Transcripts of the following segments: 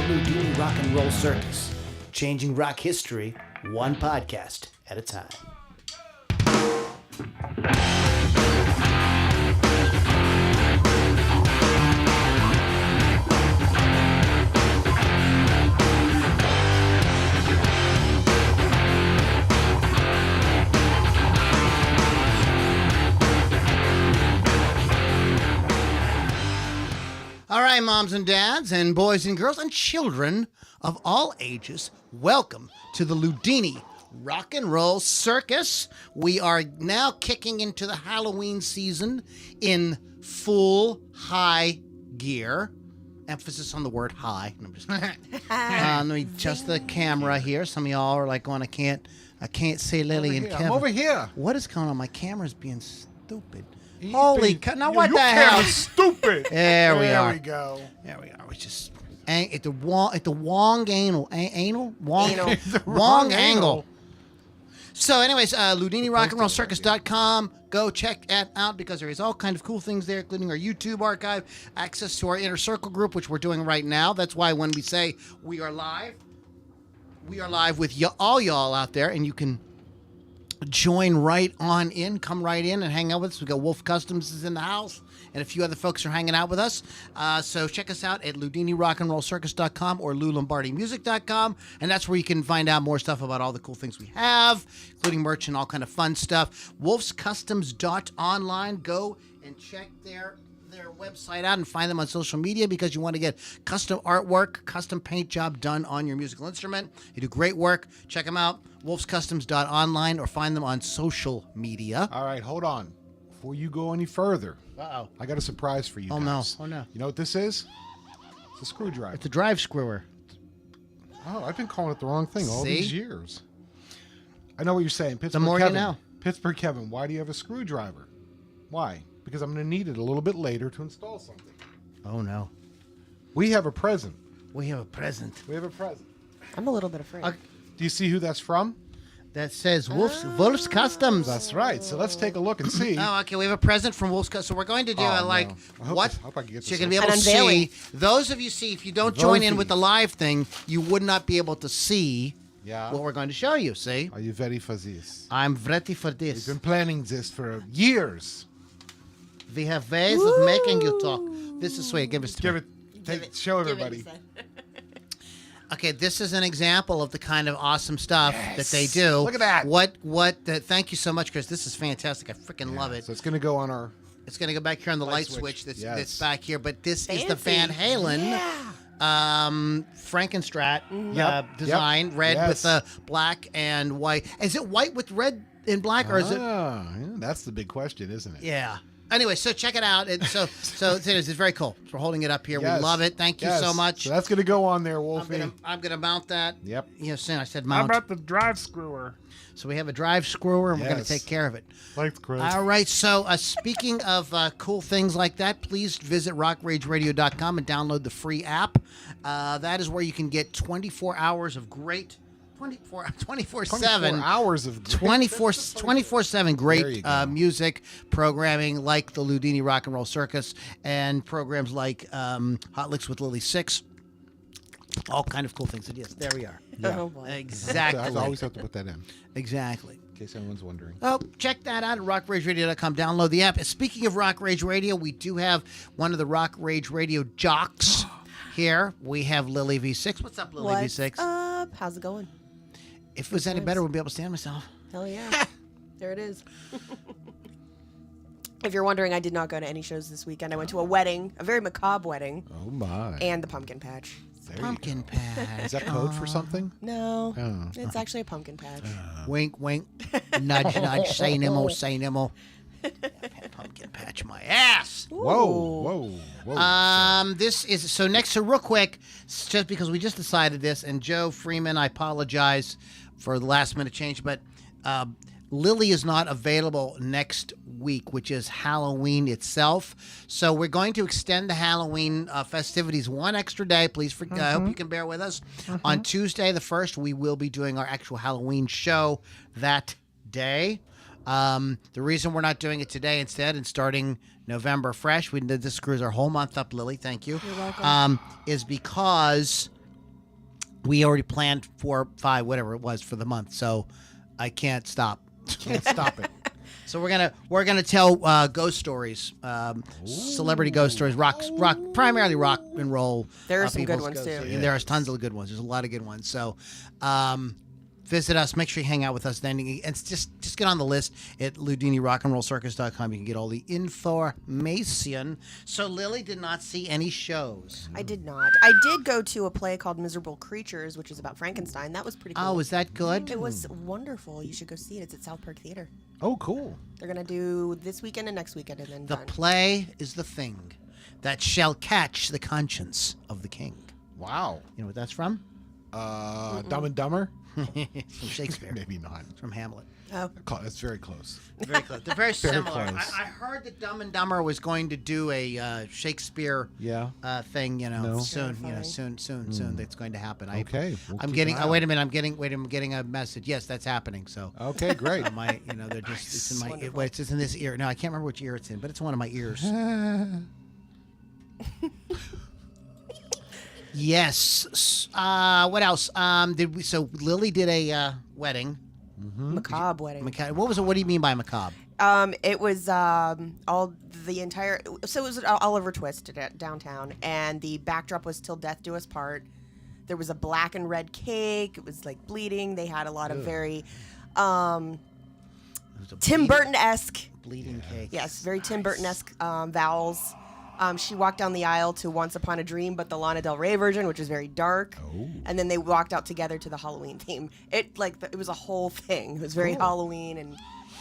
Loudini Rock and Roll Circus, changing rock history one podcast at a time. All right, moms and dads and boys and girls and children of all ages, welcome to the Loudini Rock and Roll Circus. We are now kicking into the Halloween season in full high gear. Emphasis on the word high. I'm just let me adjust the camera here. Some of y'all are like going, I can't see Lily and Kevin. I'm over here. What is going on? My camera's being stupid. Holy cow! Now what the hell? hell? Stupid. There we are. There we go. There we are. We just at the wrong angle. Wrong angle. So, anyways, LoudiniRockandRollCircus.com. Go check that out because there is all kind of cool things there, including our YouTube archive, access to our Inner Circle group, which we're doing right now. That's why when we say we are live with all y'all out there, and you can join right on in, come right in and hang out with us. We got Wolf Customs is in the house, and a few other folks are hanging out with us. So check us out at LoudiniRockandRollCircus.com or LouLombardiMusic.com, and that's where you can find out more stuff about all the cool things we have, including merch and all kind of fun stuff. WolfsCustoms.online. Go and check their website out and find them on social media because you want to get custom artwork, custom paint job done on your musical instrument. You do great work. Check them out, wolfscustoms.online, or find them on social media. All right, hold on. Before you go any further, I got a surprise for you guys. Oh, no. You know what this is? It's a screwdriver. It's a drive screwer. Oh, I've been calling it the wrong thing all See? these years. I know what you're saying. Pittsburgh The more Kevin, you know. Pittsburgh Kevin, why do you have a screwdriver? Why? Because I'm going to need it a little bit later to install something. Oh, no. We have a present. We have a present. I'm a little bit afraid. Do you see who that's from? That says Wolf's Customs. That's right. So let's take a look and see. Oh, okay. We have a present from Wolf's Customs. So we're going to do I hope I can get So you're this going to be able An to unveiling. see. Those of you see, if you don't join in with the live thing, you would not be able to see what we're going to show you. See? Are you ready for this? I'm ready for this. We've been planning this for years. We have ways of making you talk. This is sweet. Give us to me. Show everybody. Okay, this is an example of the kind of awesome stuff that they do. Look at that. Thank you so much, Chris. This is fantastic. I freaking love it. So it's going to go on our... It's going to go back here on the light switch that's back here. But this is the Van Fancy. Halen Frankenstrat design. Red with black and white. Is it white with red and black, or is it... yeah, that's the big question, isn't it? Yeah. Anyway, so check it out. So it's very cool. We're holding it up here. Yes. We love it. Thank you so much. So that's going to go on there, Wolfie. I'm gonna mount that. Yep. Yes, I said How mount. about the drive screwer? So we have a drive screwer, and we're going to Yes. take care of it. Thanks, Chris. All right. So speaking of cool things like that, please visit rockrageradio.com and download the free app. That is where you can get 24 hours of great, 24/7 hours of 24/7 There you great go. music programming like the Loudini Rock and Roll Circus and programs like Hot Licks with Lily 6. All kind of cool things. Yes, there we are. Oh, boy. Exactly. I always have to put that in Exactly. case anyone's wondering. Oh, check that out at rockrageradio.com. Download the app. Speaking of Rock Rage Radio, we do have one of the Rock Rage Radio jocks here. We have Lily V6. What's up, Lily What's V6? up? How's it going? If it was any better, we'd be able to stand myself. Hell yeah. There it is. If you're wondering, I did not go to any shows this weekend. I went to a wedding, a very macabre wedding, Oh, my. and the pumpkin patch. There you Pumpkin go. patch. Is that code for something? No, Oh. it's actually a pumpkin patch. Wink, wink. Nudge, nudge. Say nimble, say nimble. Pumpkin patch my ass. Whoa. This is so next. So real quick, just because we just decided this, and Joe Freeman, I apologize for the last minute change, but Lily is not available next week, which is Halloween itself. So we're going to extend the Halloween festivities one extra day. Please, I hope you can bear with us. On Tuesday the 1st, we will be doing our actual Halloween show that day. The reason we're not doing it today instead and starting November fresh, this screws our whole month up, Lily, thank you. You're welcome. Is because we already planned 4, 5, whatever it was for the month, so I can't stop. Can't stop it. So we're gonna tell ghost stories, celebrity ghost stories, rock, primarily rock and roll. There are some good people's ones, ghost too. stories. And there are tons of good ones. There's a lot of good ones. So, visit us. Make sure you hang out with us. Then and just get on the list at LoudiniRockandRollCircus.com. You can get all the information. So Lily did not see any shows. I did not. I did go to a play called Miserable Creatures, which is about Frankenstein. That was pretty cool. Oh, was that good? It was wonderful. You should go see it. It's at South Park Theater. Oh, cool. They're going to do this weekend and next weekend and then The done. play is the thing that shall catch the conscience of the king. Wow. You know what that's from? Dumb and Dumber? It's from Shakespeare. Maybe not. It's from Hamlet. Oh. That's very close. Very close. They're very similar. close. I heard that Dumb and Dumber was going to do a Shakespeare Yeah. Thing. No. Soon. Terrifying. Soon. That's going to happen. Okay. We'll I'm keep getting. an eye Oh, wait a out. minute. I'm getting a message. Yes, that's happening. So. Okay, great. They're just. It's in my. Wonderful. It's just in this ear. No, I can't remember which ear it's in, but it's one of my ears. Yes. What else? Did we? So Lily did a wedding. Macabre wedding. What was it? What do you mean by macabre? It was all the entire. So it was an Oliver Twist downtown, and the backdrop was "Till Death Do Us Part." There was a black and red cake. It was like bleeding. They had a lot of very It was a Tim Burton-esque. bleeding cake. Yes, very Tim Burton-esque vowels. She walked down the aisle to Once Upon a Dream, but the Lana Del Rey version, which is very dark. Oh. And then they walked out together to the Halloween theme. It was a whole thing. It was very Halloween and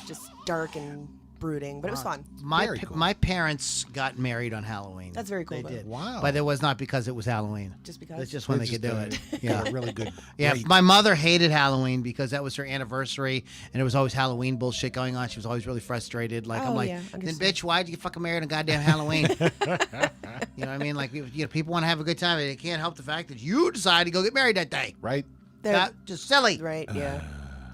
just dark and brooding, but it was fun. Very cool. My parents got married on Halloween. That's very cool, They though. did. Wow. But it was not because it was Halloween. Just because? It's just when they It's could do just it. Yeah, really good. Yeah, Great. my mother hated Halloween because that was her anniversary, and there was always Halloween bullshit going on. She was always really frustrated. Like, I'm Oh, like, yeah, then understood. bitch, why'd you get fucking married on goddamn Halloween? You know what I mean? Like, people want to have a good time, and they can't help the fact that you decided to go get married that day. Right? They're- Just silly. Right, yeah.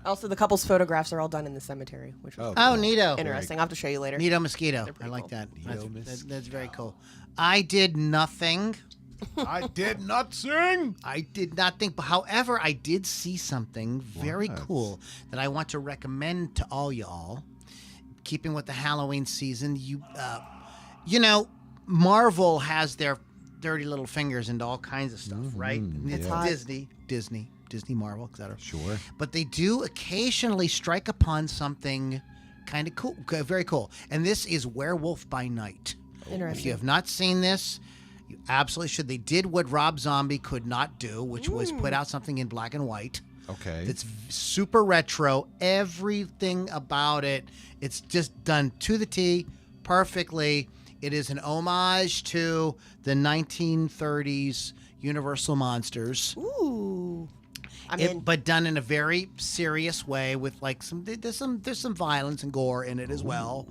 Also, the couple's photographs are all done in the cemetery, which was Oh, neato. interesting. I'll have to show you later. Neato mosquito. They're I pretty like cool. that. Neato That's very cool. I did nothing. I did not sing. I did not think, but however, I did see something very What? cool that I want to recommend to all y'all. Keeping with the Halloween season, Marvel has their dirty little fingers into all kinds of stuff, right? It's hot. Disney, Marvel, etc. Sure. But they do occasionally strike upon something kind of cool, very cool. And this is Werewolf by Night. If you Interesting. have not seen this, you absolutely should. They did what Rob Zombie could not do, which was put out something in black and white. Okay. It's super retro. Everything about it, it's just done to the T, perfectly. It is an homage to the 1930s Universal Monsters. Ooh. I'm in. But done in a very serious way with like there's some violence and gore in it as well.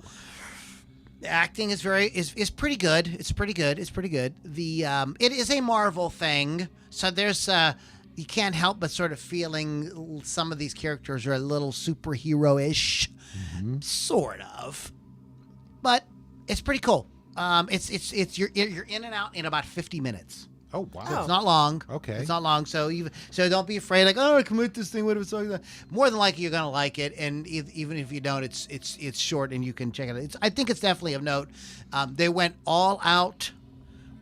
The acting is pretty good. It's pretty good. The it is a Marvel thing, so there's you can't help but sort of feeling some of these characters are a little superhero-ish, sort of, but it's pretty cool. It's you're in and out in about 50 minutes. Oh, wow. It's not long. Okay. It's not long. So don't be afraid. Like, oh, I commit this thing. What if it's like that? More than likely, you're gonna like it. And even if you don't, it's short and you can check it out. I think it's definitely of note. They went all out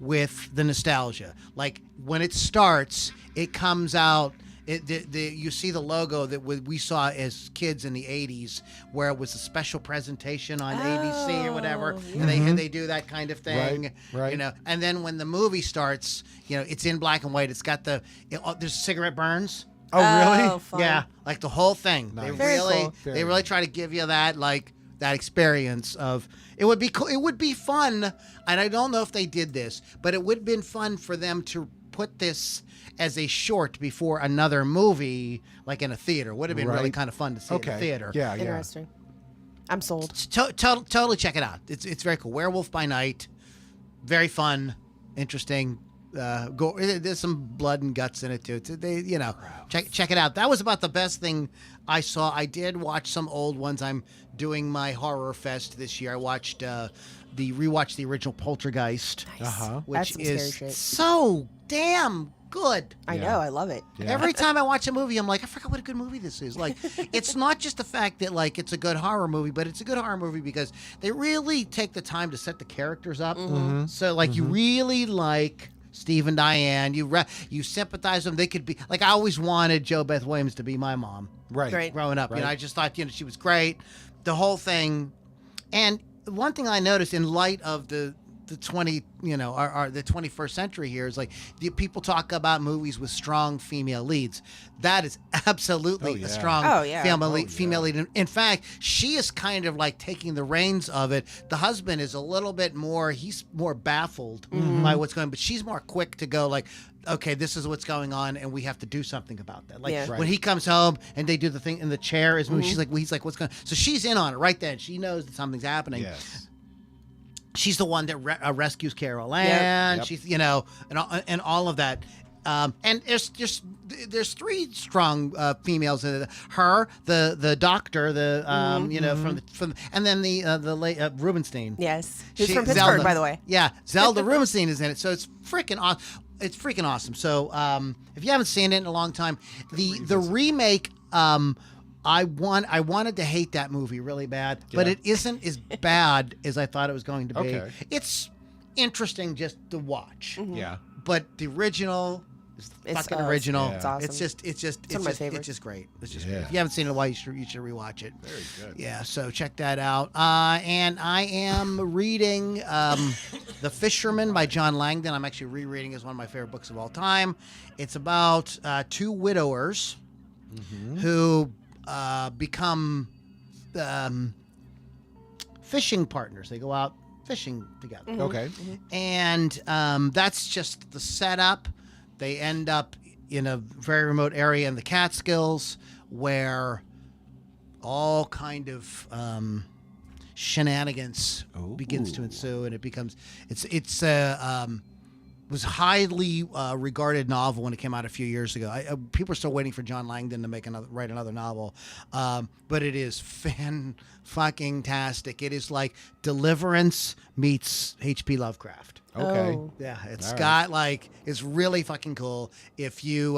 with the nostalgia. Like when it starts, it comes out. You see the logo that we saw as kids in the 80s, where it was a special presentation on ABC or whatever, and they do that kind of thing, Right. And then when the movie starts, it's in black and white. It's got there's cigarette burns. Oh, really? Oh, fun. Yeah, like the whole thing. Nice. They Very really, cool. they really try to give you that experience of it would be cool. It would be fun, and I don't know if they did this, but it would have been fun for them to put this as a short before another movie, like in a theater. Would have been really Right. kind of fun to see in a theater. Yeah. Interesting. I'm sold. Totally check it out. It's very cool. Werewolf by Night, very fun, interesting. There's some blood and guts in it too. Check it out. That was about the best thing I saw. I did watch some old ones. I'm doing my horror fest this year. I watched rewatched the original Poltergeist, Nice. Uh-huh. which That's some scary is shit. so damn good. I Yeah. know. I love it. Yeah. Every time I watch a movie, I'm like, I forgot what a good movie this is. Like, it's not just the fact that like it's a good horror movie, but it's a good horror movie because they really take the time to set the characters up. So like you really like Steve and Diane. You sympathize with them. They could be like I always wanted Jo Beth Williams to be my mom Right. growing up. Right. You know, I just thought she was great. The whole thing, and one thing I noticed in light of the 20 the 21st century here is like the people talk about movies with strong female leads. That is absolutely Oh, yeah. a strong Oh, yeah. female lead. In fact, she is kind of like taking the reins of it. The husband is a little bit more, he's more baffled by what's going on, but she's more quick to go like, okay, this is what's going on and we have to do something about that. Like Yeah. Right. when he comes home and they do the thing in the chair is moving, she's like, he's like, what's going on? So she's in on it right then. She knows that something's happening. Yes. She's the one that rescues Carol Ann. Yep. She's and all of that. And there's three strong females in it. Her, the doctor, from and then the late Rubenstein. Yes. He's She- from Pittsburgh, Zelda. by the way. Yeah, Zelda Rubenstein is in it, so it's freaking awesome. It's freaking awesome. So if you haven't seen it in a long time, the remake. I wanted to hate that movie really bad, but Yeah. it isn't as bad as I thought it was going to be. Okay. It's interesting just to watch, Yeah. but the original is fucking original. Yeah. It's awesome. It's just one of my favorites. It's just great. It's just Yeah. great. If you haven't seen it in a while, you should rewatch it. Very good. Yeah, so check that out. And I am reading The Fisherman by John Langdon. I'm actually rereading it. It's one of my favorite books of all time. It's about two widowers who become fishing partners. They go out fishing together. Okay. And that's just the setup. They end up in a very remote area in the Catskills where all kind of shenanigans begins to ensue, and it becomes was highly regarded novel when it came out a few years ago. People are still waiting for John Langdon to write another novel, but it is fucking-tastic. It is like Deliverance meets H.P. Lovecraft. Okay. Oh. Yeah, it's All right. got like it's really fucking cool. If you're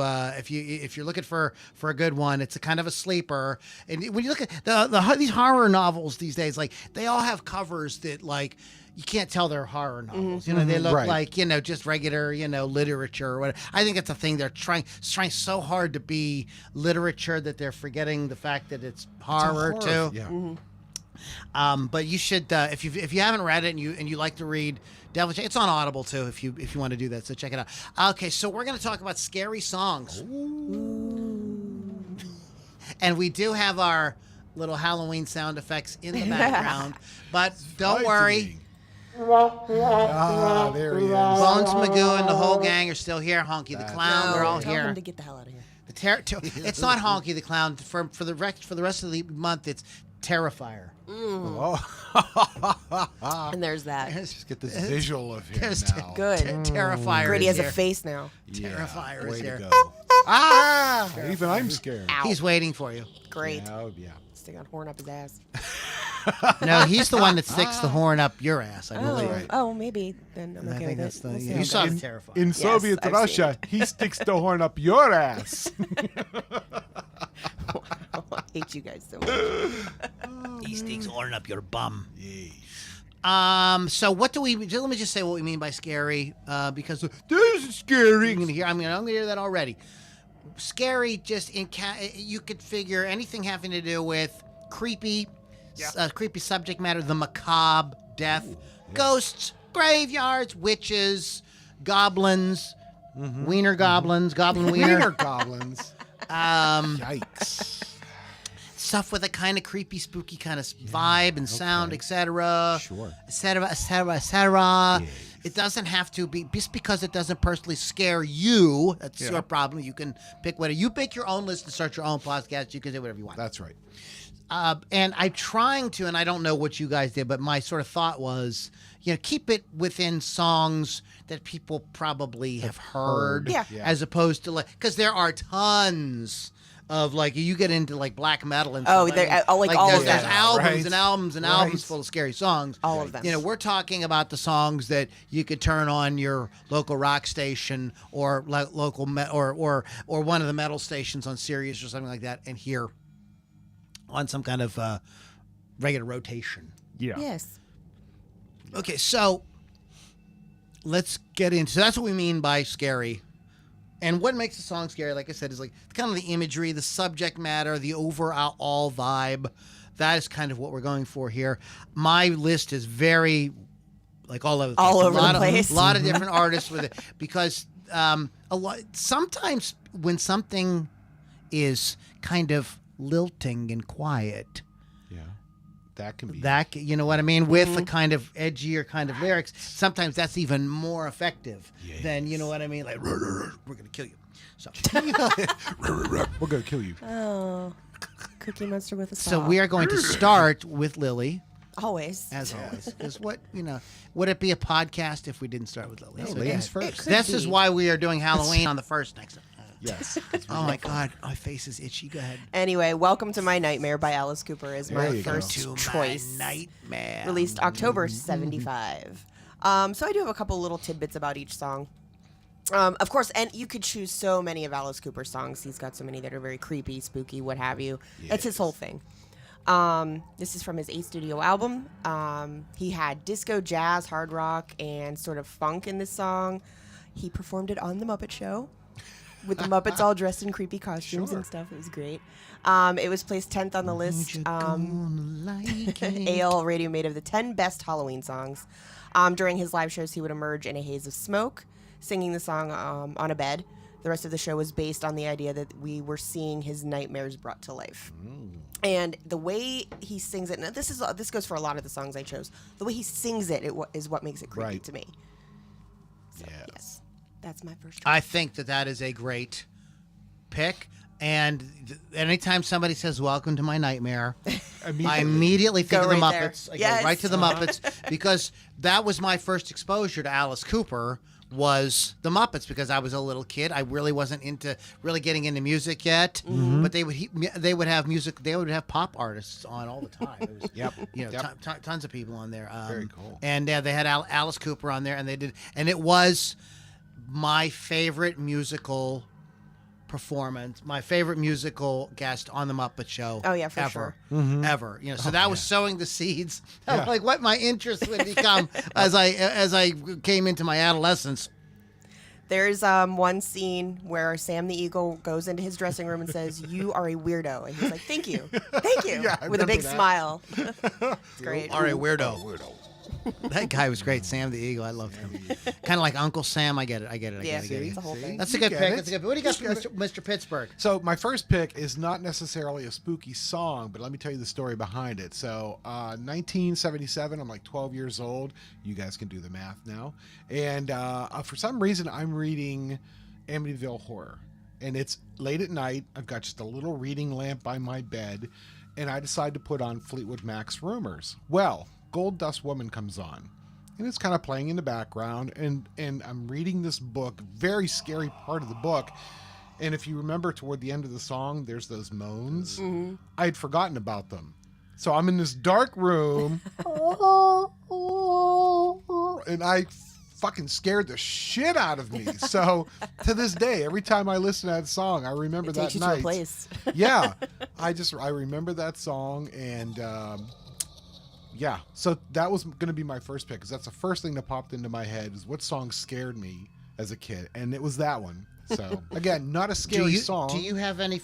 looking for a good one, it's a kind of a sleeper. And when you look at these horror novels these days, like they all have covers that like you can't tell they're horror novels. You know, they look Right. like just regular literature or whatever. I think it's a thing they're trying so hard to be literature that they're forgetting the fact that it's horror, too. Yeah. But you should if you haven't read it and you like to read. Definitely, it's on Audible too. If you want to do that, so check it out. Okay, so we're going to talk about scary songs, and we do have our little Halloween sound effects in the background. But don't worry, Ah, there he is. Bones Magoo and the whole gang are still here. Honky the Clown, they're all Tell here. him to get the hell out of here. It's not Honky the Clown for the rest of the month. It's Terrifier. Oh. And there's that. Just get this visual of him There's now. Good. Terrifier. Great, he is has a here. face now. Yeah, Terrifier way is to here. go. Ah! Even I'm scared. Ow. He's waiting for you. Great. Yeah. Stick a horn up his ass. No, he's the one that sticks the horn up your ass, I Oh, believe. oh, maybe. Then I'm I okay think with that's it. the We'll see you how it saw goes. the Terrifier. In Soviet I've Russia, he sticks the horn up your ass. I hate you guys so much. He sticks horn up your bum. Yay. So what do we? Let me just say what we mean by scary, because This is scary. I'm gonna hear that already. Scary, just you could figure anything having to do with creepy, creepy subject matter, the macabre, death, ghosts, graveyards, witches, goblins, wiener goblins, goblin Wiener wiener, goblins. um, Yikes. stuff with a kind of creepy, spooky kind of vibe and sound, etc. Sure. etc., etc., etc. It doesn't have to be just because it doesn't personally scare you. That's your problem. You can pick whatever. You pick your own list and start your own podcast. You can do whatever you want. That's right. And I'm trying to, and I don't know what you guys did, but my sort of thought was, keep it within songs that people probably have heard, Yeah. as opposed to because there are tons of you get into black metal and Oh, stuff. they're- all of there's them. albums Right. and albums and albums full of scary songs. All of them. We're talking about the songs that you could turn on your local rock station or local or one of the metal stations on Sirius or something like that and hear on some kind of regular rotation. Yeah. Yes. Okay, so let's get into. So that's what we mean by scary. And what makes a song scary, like I said, is kind of the imagery, the subject matter, the overall vibe. That is kind of what we're going for here. My list is very all over the place. All over the A place. lot of different artists with it because sometimes when something is kind of lilting and quiet, Yeah. That can be. you know what I mean, with the kind of edgier kind of lyrics, sometimes that's even more effective than, you know what I mean, we're gonna kill you. So We're going to kill you. Oh, Cookie Monster with a saw. so we are going to start with Lily, Always. as always, because would it be a podcast if we didn't start with Lily? No, So ladies yeah. first. could This is be. why we are doing Halloween on the first next time. Yes. Oh my God, my face is itchy. Go ahead. Anyway, Welcome to My Nightmare by Alice Cooper is my There you go. first To choice. my nightmare. Released October 75. So I do have a couple little tidbits about each song. Of course, and you could choose so many of Alice Cooper's songs. He's got so many that are very creepy, spooky, what have you. That's his whole thing. This is from his 8th studio album. He had disco, jazz, hard rock, and sort of funk in this song. He performed it on The Muppet Show with the Muppets all dressed in creepy costumes and stuff. It was great. It was placed 10th on the list. AL Radio made of the 10 best Halloween songs. During his live shows, he would emerge in a haze of smoke, singing the song on a bed. The rest of the show was based on the idea that we were seeing his nightmares brought to life. And the way he sings it, and this goes for a lot of the songs I chose, the way he sings it is what makes it creepy Right. to me. So, Yeah. yes, that's my first choice. I think that is a great pick. And anytime somebody says "Welcome to my nightmare," I immediately think Go of the right there. Muppets. I Yes. go right to the Muppets because that was my first exposure to Alice Cooper. Was the Muppets because I was a little kid. I really wasn't getting into music yet. But they would have music. They would have pop artists on all the time. It was, tons of people on there. Very cool. And they had Alice Cooper on there, and it was my favorite musical performance, my favorite musical guest on the Muppet Show. Oh, yeah, for ever, sure. ever. So that was sowing the seeds of what my interest would become as I came into my adolescence. There's one scene where Sam the Eagle goes into his dressing room and says, "You are a weirdo," and he's like, "Thank you, thank you," Yeah, I with a big remember that. smile. It's great. All right, weirdo. That guy was great, Sam the Eagle. I loved him. Kind of like Uncle Sam. I get it. Yeah, get it. it's a whole thing. That's a You good get pick. it. That's a good pick. What do you got You for get Mr. Pittsburgh? So my first pick is not necessarily a spooky song, but let me tell you the story behind it. So 1977, I'm like 12 years old. You guys can do the math now. And for some reason, I'm reading Amityville Horror. And it's late at night. I've got just a little reading lamp by my bed. And I decide to put on Fleetwood Mac's Rumors. Well, Gold Dust Woman comes on. And it's kind of playing in the background, and I'm reading this book, very scary part of the book. And if you remember toward the end of the song, there's those moans. Mm-hmm. I had forgotten about them. So I'm in this dark room, and I fucking scared the shit out of me. So to this day, every time I listen to that song, I remember It that takes you night. to a place. Yeah, I remember that song, and yeah, so that was going to be my first pick because that's the first thing that popped into my head is what song scared me as a kid, and it was that one. So again, not a scary song. Do you have any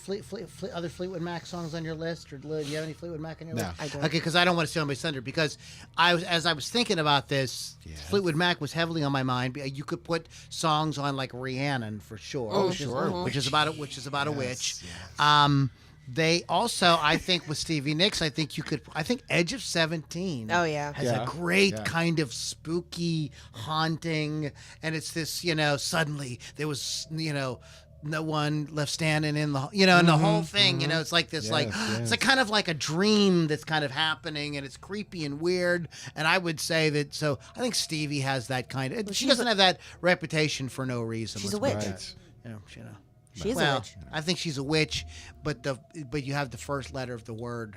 other Fleetwood Mac songs on your list, or do you have any Fleetwood Mac on your No. list? I don't. Okay, because I don't want to steal my thunder. Because as I was thinking about this, Fleetwood Mac was heavily on my mind. You could put songs on like Rhiannon for sure. Oh, which is- sure. which is about a witch. Yes. They also, I think, with Stevie Nicks, I think Edge of 17. Oh, yeah. has Yeah. a great Yeah. kind of spooky, haunting, and it's this, suddenly there was, no one left standing in the, and the whole thing, it's like this, it's like kind of like a dream that's kind of happening, and it's creepy and weird. And I would say that, so I think Stevie has that kind of, she doesn't have that reputation for no reason. She's a witch. She's a witch. I think she's a witch, but you have the first letter of the word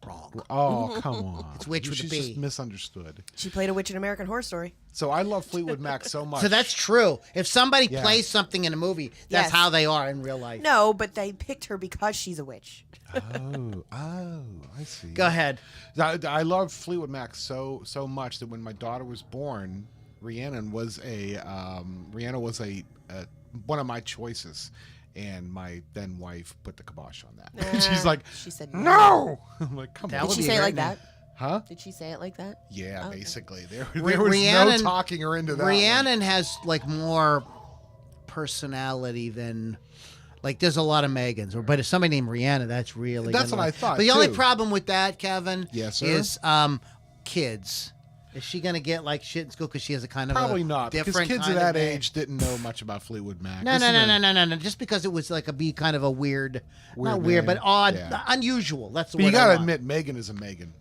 wrong. Oh, come on. It's witch with a B. She's just misunderstood. She played a witch in American Horror Story. So I love Fleetwood Mac so much. So that's true. If somebody plays something in a movie, that's how they are in real life. No, but they picked her because she's a witch. Oh, I see. Go ahead. I love Fleetwood Mac so much that when my daughter was born, Rhiannon was one of my choices. And my then wife put the kibosh on that. She's like, she said no. I'm like, come on. Did she say it like that? Huh? Did she say it like that? Yeah, basically. There was Rhiannon, no talking her into that. Rhiannon has like more personality than, like, there's a lot of Megans. But if somebody named Rhiannon, that's really. That's what I thought. But the only problem with that, Kevin, yes, sir? is kids. Is she going to get like shit in school because she has a kind of probably a not different because kids kind of that of age didn't know much about Fleetwood Mac. No. Just because it was like kind of a weird not weird, but odd, unusual. That's the word. But you got to admit, Megan is a Megan.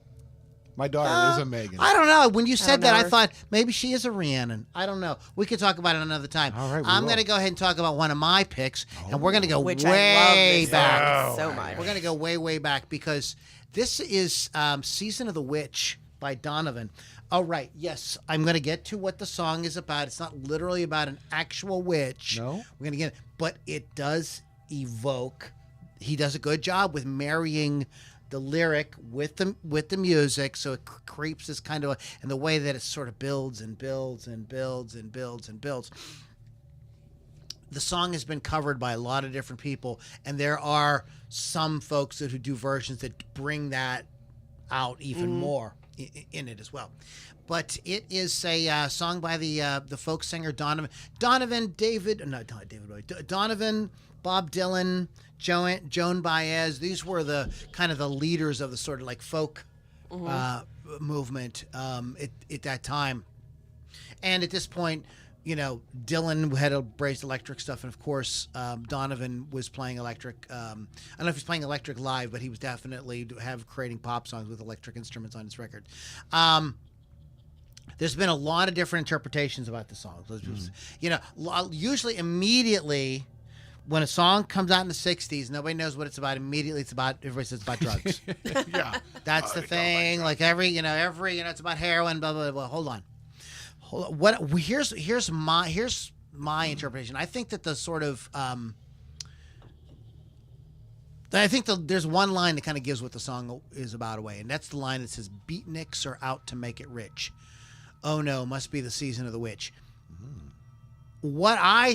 My daughter is a Megan. I don't know. When you said that, I thought maybe she is a Rhiannon. I don't know. We could talk about it another time. All right, I'm going to go ahead and talk about one of my picks, and we're going to go Which way I love back. so much. We're going to go way back because this is Season of the Witch by Donovan. All right. Yes, I'm going to get to what the song is about. It's not literally about an actual witch. No. We're going to get it. But it does evoke. He does a good job with marrying the lyric with the music, so it creeps this kind of, and the way that it sort of builds and builds and builds and builds and builds. The song has been covered by a lot of different people, and there are some folks who do versions that bring that out even more in it as well. But it is a song by the folk singer Donovan, Bob Dylan, Joan Baez. These were the kind of the leaders of the sort of like folk movement at that time. And at this point, Dylan had embraced electric stuff, and of course, Donovan was playing electric. I don't know if he's playing electric live, but he was definitely creating pop songs with electric instruments on his record. There's been a lot of different interpretations about the songs. Usually immediately when a song comes out in the 60s, nobody knows what it's about. Immediately everybody says it's about drugs. Yeah. That's the thing. Like it's about heroin, blah, blah, blah. Hold on. Here's my interpretation. I think that the sort of there's one line that kind of gives what the song is about away, and that's the line that says, "Beatniks are out to make it rich. Oh no, must be the season of the witch." My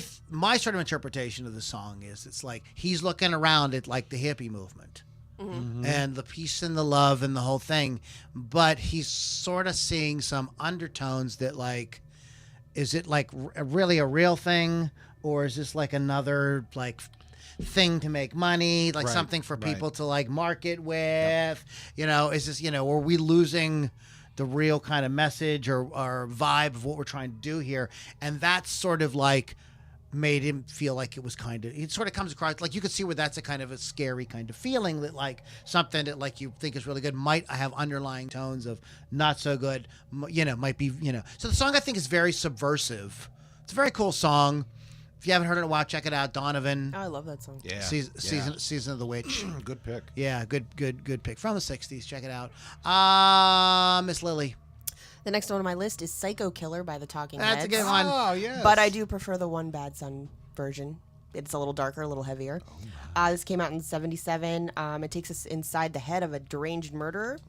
sort of interpretation of the song is, it's like he's looking around at like the hippie movement. And the peace and the love and the whole thing, but he's sort of seeing some undertones that, like, is it like really a real thing, or is this like another like thing to make money, like something for people to like market with? Is this, are we losing the real kind of message or vibe of what we're trying to do here? And that's sort of like made him feel like it sort of comes across like you could see where that's a kind of a scary kind of feeling, that like something that like you think is really good might have underlying tones of not so good, might be, so the song I think is very subversive. It's a very cool song. If you haven't heard it in a while, check it out. Donovan. Oh, I love that song. Yeah. Season of the Witch. Good pick. Yeah, good pick from the 60s. Check it out. Miss Lily. The next one on my list is Psycho Killer by the Talking That's Heads. a good one. Oh, yes. But I do prefer the One Bad Son version. It's a little darker, a little heavier. This came out in 1977. It takes us inside the head of a deranged murderer.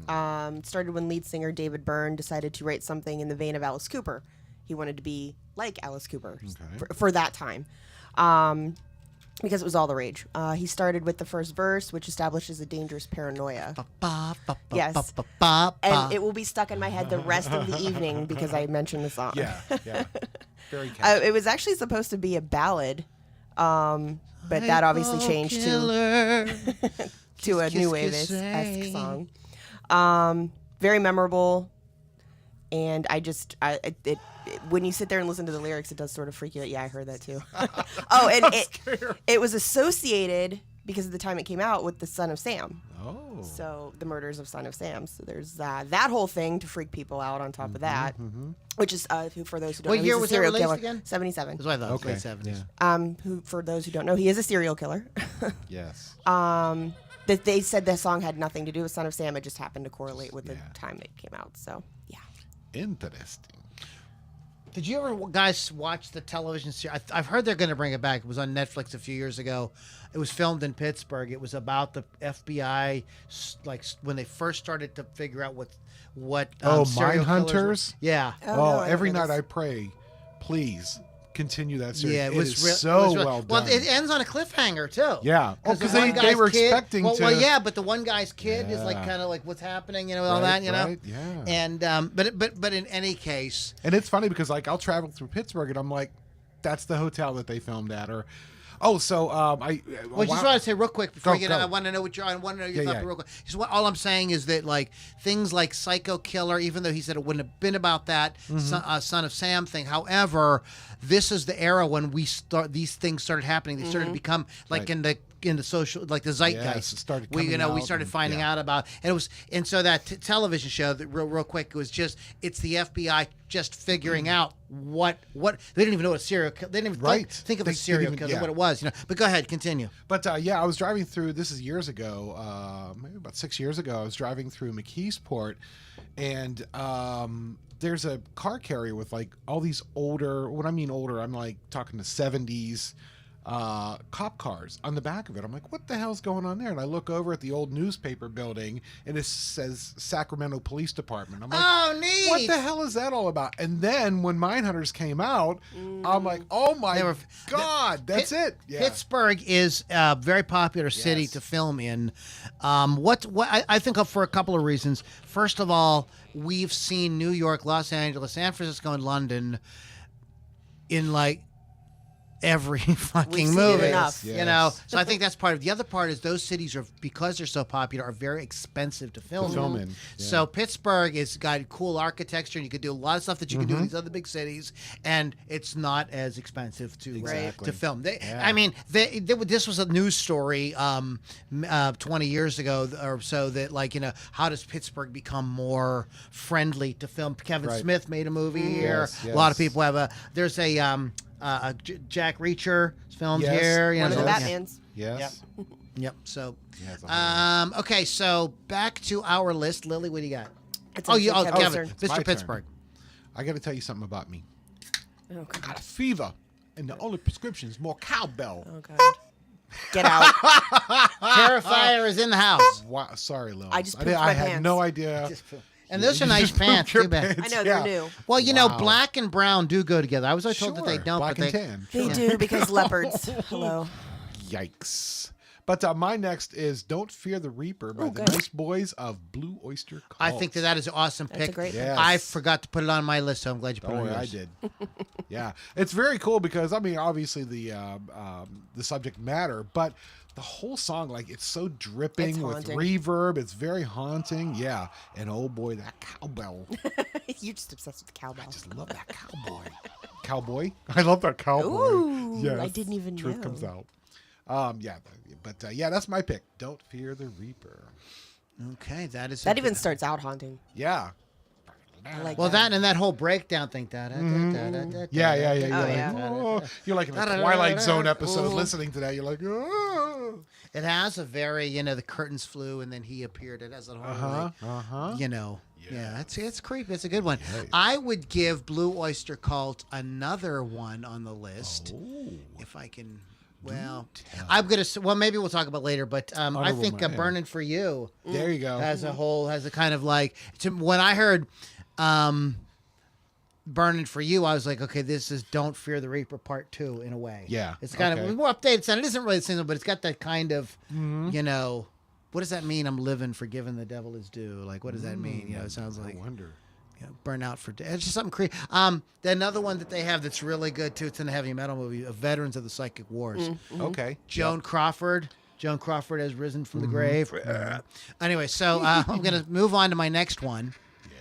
It started when lead singer David Byrne decided to write something in the vein of Alice Cooper. He wanted to be like Alice Cooper for that time. Because it was all the rage. He started with the first verse, which establishes a dangerous paranoia. Yes. And it will be stuck in my head the rest of the evening because I mentioned the song. Yeah. Very catchy. It was actually supposed to be a ballad, but that obviously changed to a new wave-esque song. Very memorable. And when you sit there and listen to the lyrics, it does sort of freak you out. Yeah, I heard that too. Oh, and it was associated because of the time it came out with the Son of Sam. Oh. So the murders of Son of Sam. So there's that whole thing to freak people out on top of that, which is for those who don't know, What year he's a was that serial released killer. again? 77. That's what I thought. Okay. Late 70s. Yeah. Who, for those who don't know, he is a serial killer. Yes. That they said the song had nothing to do with Son of Sam. It just happened to correlate with the time it came out. So yeah. Interesting. Did you ever guys watch the television series? I've heard they're going to bring it back. It was on Netflix a few years ago. It was filmed in Pittsburgh. It was about the FBI, like when they first started to figure out what serial Mine killers were. Hunters? Yeah. Oh, no, I every don't know night this. I pray, please continue that series. Yeah, it was it so was well done. Well, it ends on a cliffhanger too. Yeah. Oh, the because one they guy's were kid- expecting well, to. Well, yeah, but the one guy's kid is like Yeah. kind of like what's happening, all that, Right, yeah. And but in any case, And it's funny because like I'll travel through Pittsburgh and I'm like, that's the hotel that they filmed at, or well, just want to say real quick before Go, you get go. on, I want to know I want to know your Yeah, thought yeah. real quick. Just all I'm saying is that like things like Psycho Killer, even though he said it wouldn't have been about that Son of Sam thing. However, this is the era when these things started happening. They started to become like Right. in the social, like the zeitgeist. Yes, it started we coming we out started and- finding yeah. out about, and so that television show that real quick, it was just it's the FBI just figuring out what they didn't even know what serial killer. They didn't even Right. think of They a serial didn't even- killer, yeah. what it was, But go ahead, continue. But I was driving through. This is years ago, maybe about 6 years ago. I was driving through McKeesport, and there's a car carrier with like all these older. When I mean older, I'm like talking the 70s cop cars on the back of it. I'm like, what the hell's going on there? And I look over at the old newspaper building, and it says Sacramento Police Department. I'm like, Oh, neat. what the hell is that all about? And then when Minehunters came out, I'm like, oh my They were- God, that's it. Yeah. Pittsburgh is a very popular city Yes. to film in. What I think for a couple of reasons. First of all, we've seen New York, Los Angeles, San Francisco, and London in like every fucking We've seen it movie. enough. Yes. So I think that's part of the other part is those cities are, because they're so popular, are very expensive to film. To film in, yeah. So Pittsburgh has got cool architecture, and you could do a lot of stuff that you can do in these other big cities, and it's not as expensive to Exactly. to film. Yeah. I mean, this was a news story 20 years ago or so that how does Pittsburgh become more friendly to film? Kevin Right. Smith made a movie here. Yes, A lot of yes. people have there's a Jack Reacher filmed Yes. here. One of the Yes. Batmans. Yes. Yep. So, Yeah, it's amazing. okay. So back to our list, Lily. What do you got? It's Oh, you, Kevin's Kevin, turn. my Mr. turn. Pittsburgh. I got to tell you something about me. Oh, I God. got a fever, and the only prescription is more cowbell. Oh, God. Get out. Terrifier is in the house. Wow, sorry, Lois. I just pooped I my had pants. no idea. And those are You nice just pooped pants. your Too bad. I know, they're new. Well, Wow. black and brown do go together. I was always told that they Sure, don't, black but and they. tan. They Sure. do because leopards. Hello. Yikes. But my next is "Don't Fear the Reaper" by Oh, the good. Nice Boys of Blue Oyster Cult. I think that is an awesome That's a pick. great pick. Yes. I forgot to put it on my list, so I'm glad you put it Oh, on yeah, I yours. did. Yeah, it's very cool because I mean, obviously the subject matter, but the whole song, like, it's so dripping It's with haunting. reverb. It's very haunting. Yeah, and oh boy, that cowbell! You're just obsessed with cowbell. I just love that cowboy. Cowboy? I love that cowboy. Ooh, Yes. I didn't even Truth know. comes out. Yeah, but yeah, that's my pick. Don't Fear the Reaper. Okay, that is. That even starts out haunting. Yeah. I like Well, that. that and that whole breakdown thing. Yeah. You're Oh, like, yeah. oh. You're like in a Twilight Zone episode listening to that. You're like, oh. It has a very, the curtains flew and then he appeared. It has a whole, yeah, it's creepy. It's a good one. Yeah. I would give Blue Oyster Cult another one on the list if I can. Well, I'm gonna. Well, maybe we'll talk about it later. But I Honorable think mention. "Burning for You" There you go. has a kind of like. When I heard "Burning for You," I was like, okay, this is "Don't Fear the Reaper" Part 2 in a way. Yeah, it's kind okay. of more updated sound. It isn't really the same, but it's got that kind of, what does that mean? I'm living, forgiving the devil is due. Like, what does that mean? It sounds like I wonder. burn out for it's just something creepy. Another one that they have that's really good too. It's in a heavy metal movie, Veterans of the Psychic Wars. Okay. Joan Crawford has risen from the grave. Anyway, so I'm gonna move on to my next one,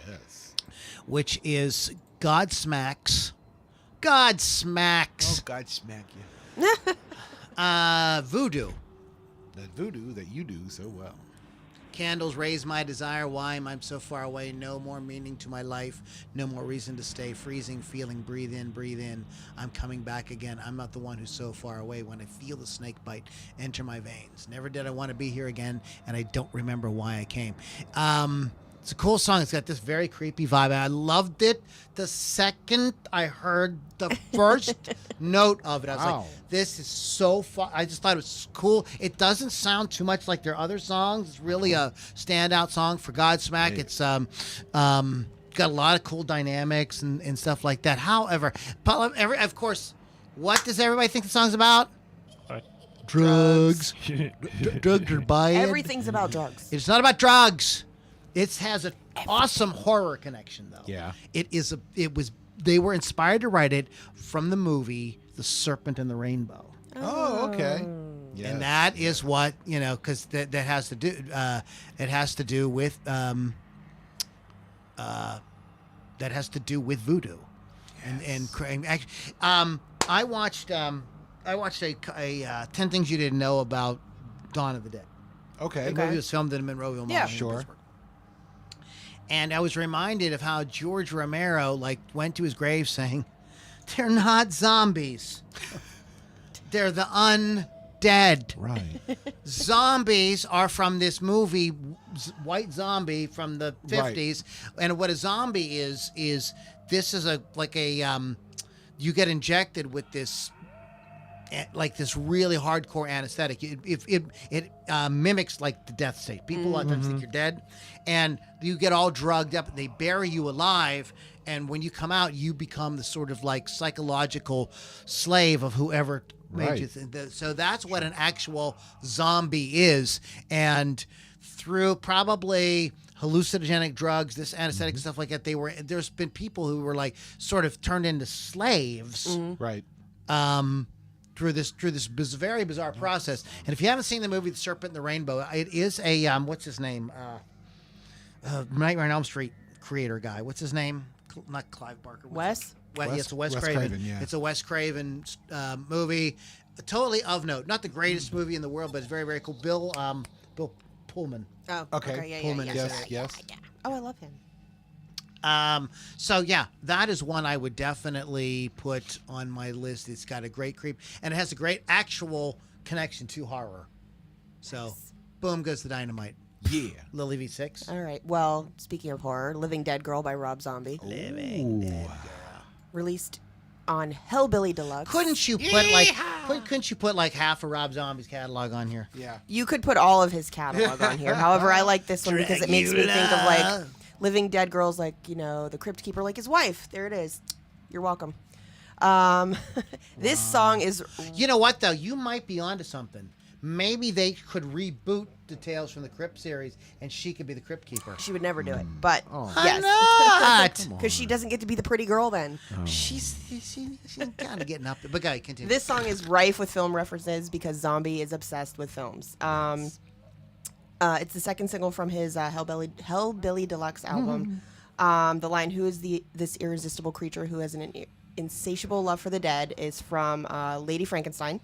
Yes. which is Godsmack's. Godsmack's. Oh, God smack you. Voodoo. That voodoo that you do so well. Candles raise my desire. Why am I so far away? No more meaning to my life. No more reason to stay. Freezing, feeling, breathe in, breathe in. I'm coming back again. I'm not the one who's so far away when I feel the snake bite enter my veins. Never did I want to be here again, and I don't remember why I came. It's a cool song. It's got this very creepy vibe. I loved it the second I heard the first note of it. I was Wow. like, this is so fun. I just thought it was cool. It doesn't sound too much like their other songs. It's really a standout song for Godsmack. Right. It's got a lot of cool dynamics and stuff like that. However, of course, what does everybody think the song's about? Drugs. Drugs are buying. Everything's about drugs. It's not about drugs. It has an awesome horror connection, though. Yeah. They were inspired to write it from the movie The Serpent and the Rainbow. Oh, okay. Yes. And that is what, because that has to do, it has to do with, that has to do with voodoo. And actually, I watched a 10 Things You Didn't Know About Dawn of the Dead. Okay. The movie was filmed in Monroeville Mall. Yeah. in Sure. Pittsburgh. And I was reminded of how George Romero went to his grave saying, "They're not zombies. They're the undead. Right. Zombies are from this movie, White Zombie from the 50s. And what a zombie is this is you get injected with this really hardcore anesthetic. It mimics like the death state. People a lot of times think you're dead, and you get all drugged up. And they bury you alive, and when you come out, you become the sort of psychological slave of whoever made you. So that's what an actual zombie is, and through probably hallucinogenic drugs, this anesthetic stuff like that, there's been people who were sort of turned into slaves. Right. Through this very bizarre process. And if you haven't seen the movie The Serpent and the Rainbow, it is a what's his name? Nightmare on Elm Street creator guy. What's his name? Not Clive Barker. Wes? It's a Wes Wes Craven. Craven, yeah. It's a Wes Craven movie. Totally of note. Not the greatest movie in the world, but it's very, very cool. Bill Pullman. Oh, Okay. Yeah, Pullman, yeah, Yes. yeah. Yes. Oh, I love him. So yeah, that is one I would definitely put on my list. It's got a great creep, and it has a great actual connection to horror. So, boom goes the dynamite. Yeah. Lily V6. All right. Well, speaking of horror, Living Dead Girl by Rob Zombie. Living Dead. Released on Hellbilly Deluxe. Couldn't you put half of Rob Zombie's catalog on here? Yeah. You could put all of his catalog on here. However, I like this one because it makes me think of Living Dead Girls, the Crypt Keeper, his wife. There it is. You're welcome. This song is. You know what though? You might be onto something. Maybe they could reboot the Tales from the Crypt series, and she could be the Crypt Keeper. She would never do it, but Why yes, not? because she doesn't get to be the pretty girl then. She's kind of getting up there. But go ahead, continue. This song is rife with film references because Zombie is obsessed with films. It's the second single from his Hellbilly Deluxe album. The line, "Who is this irresistible creature who has an insatiable love for the dead," is from Lady Frankenstein.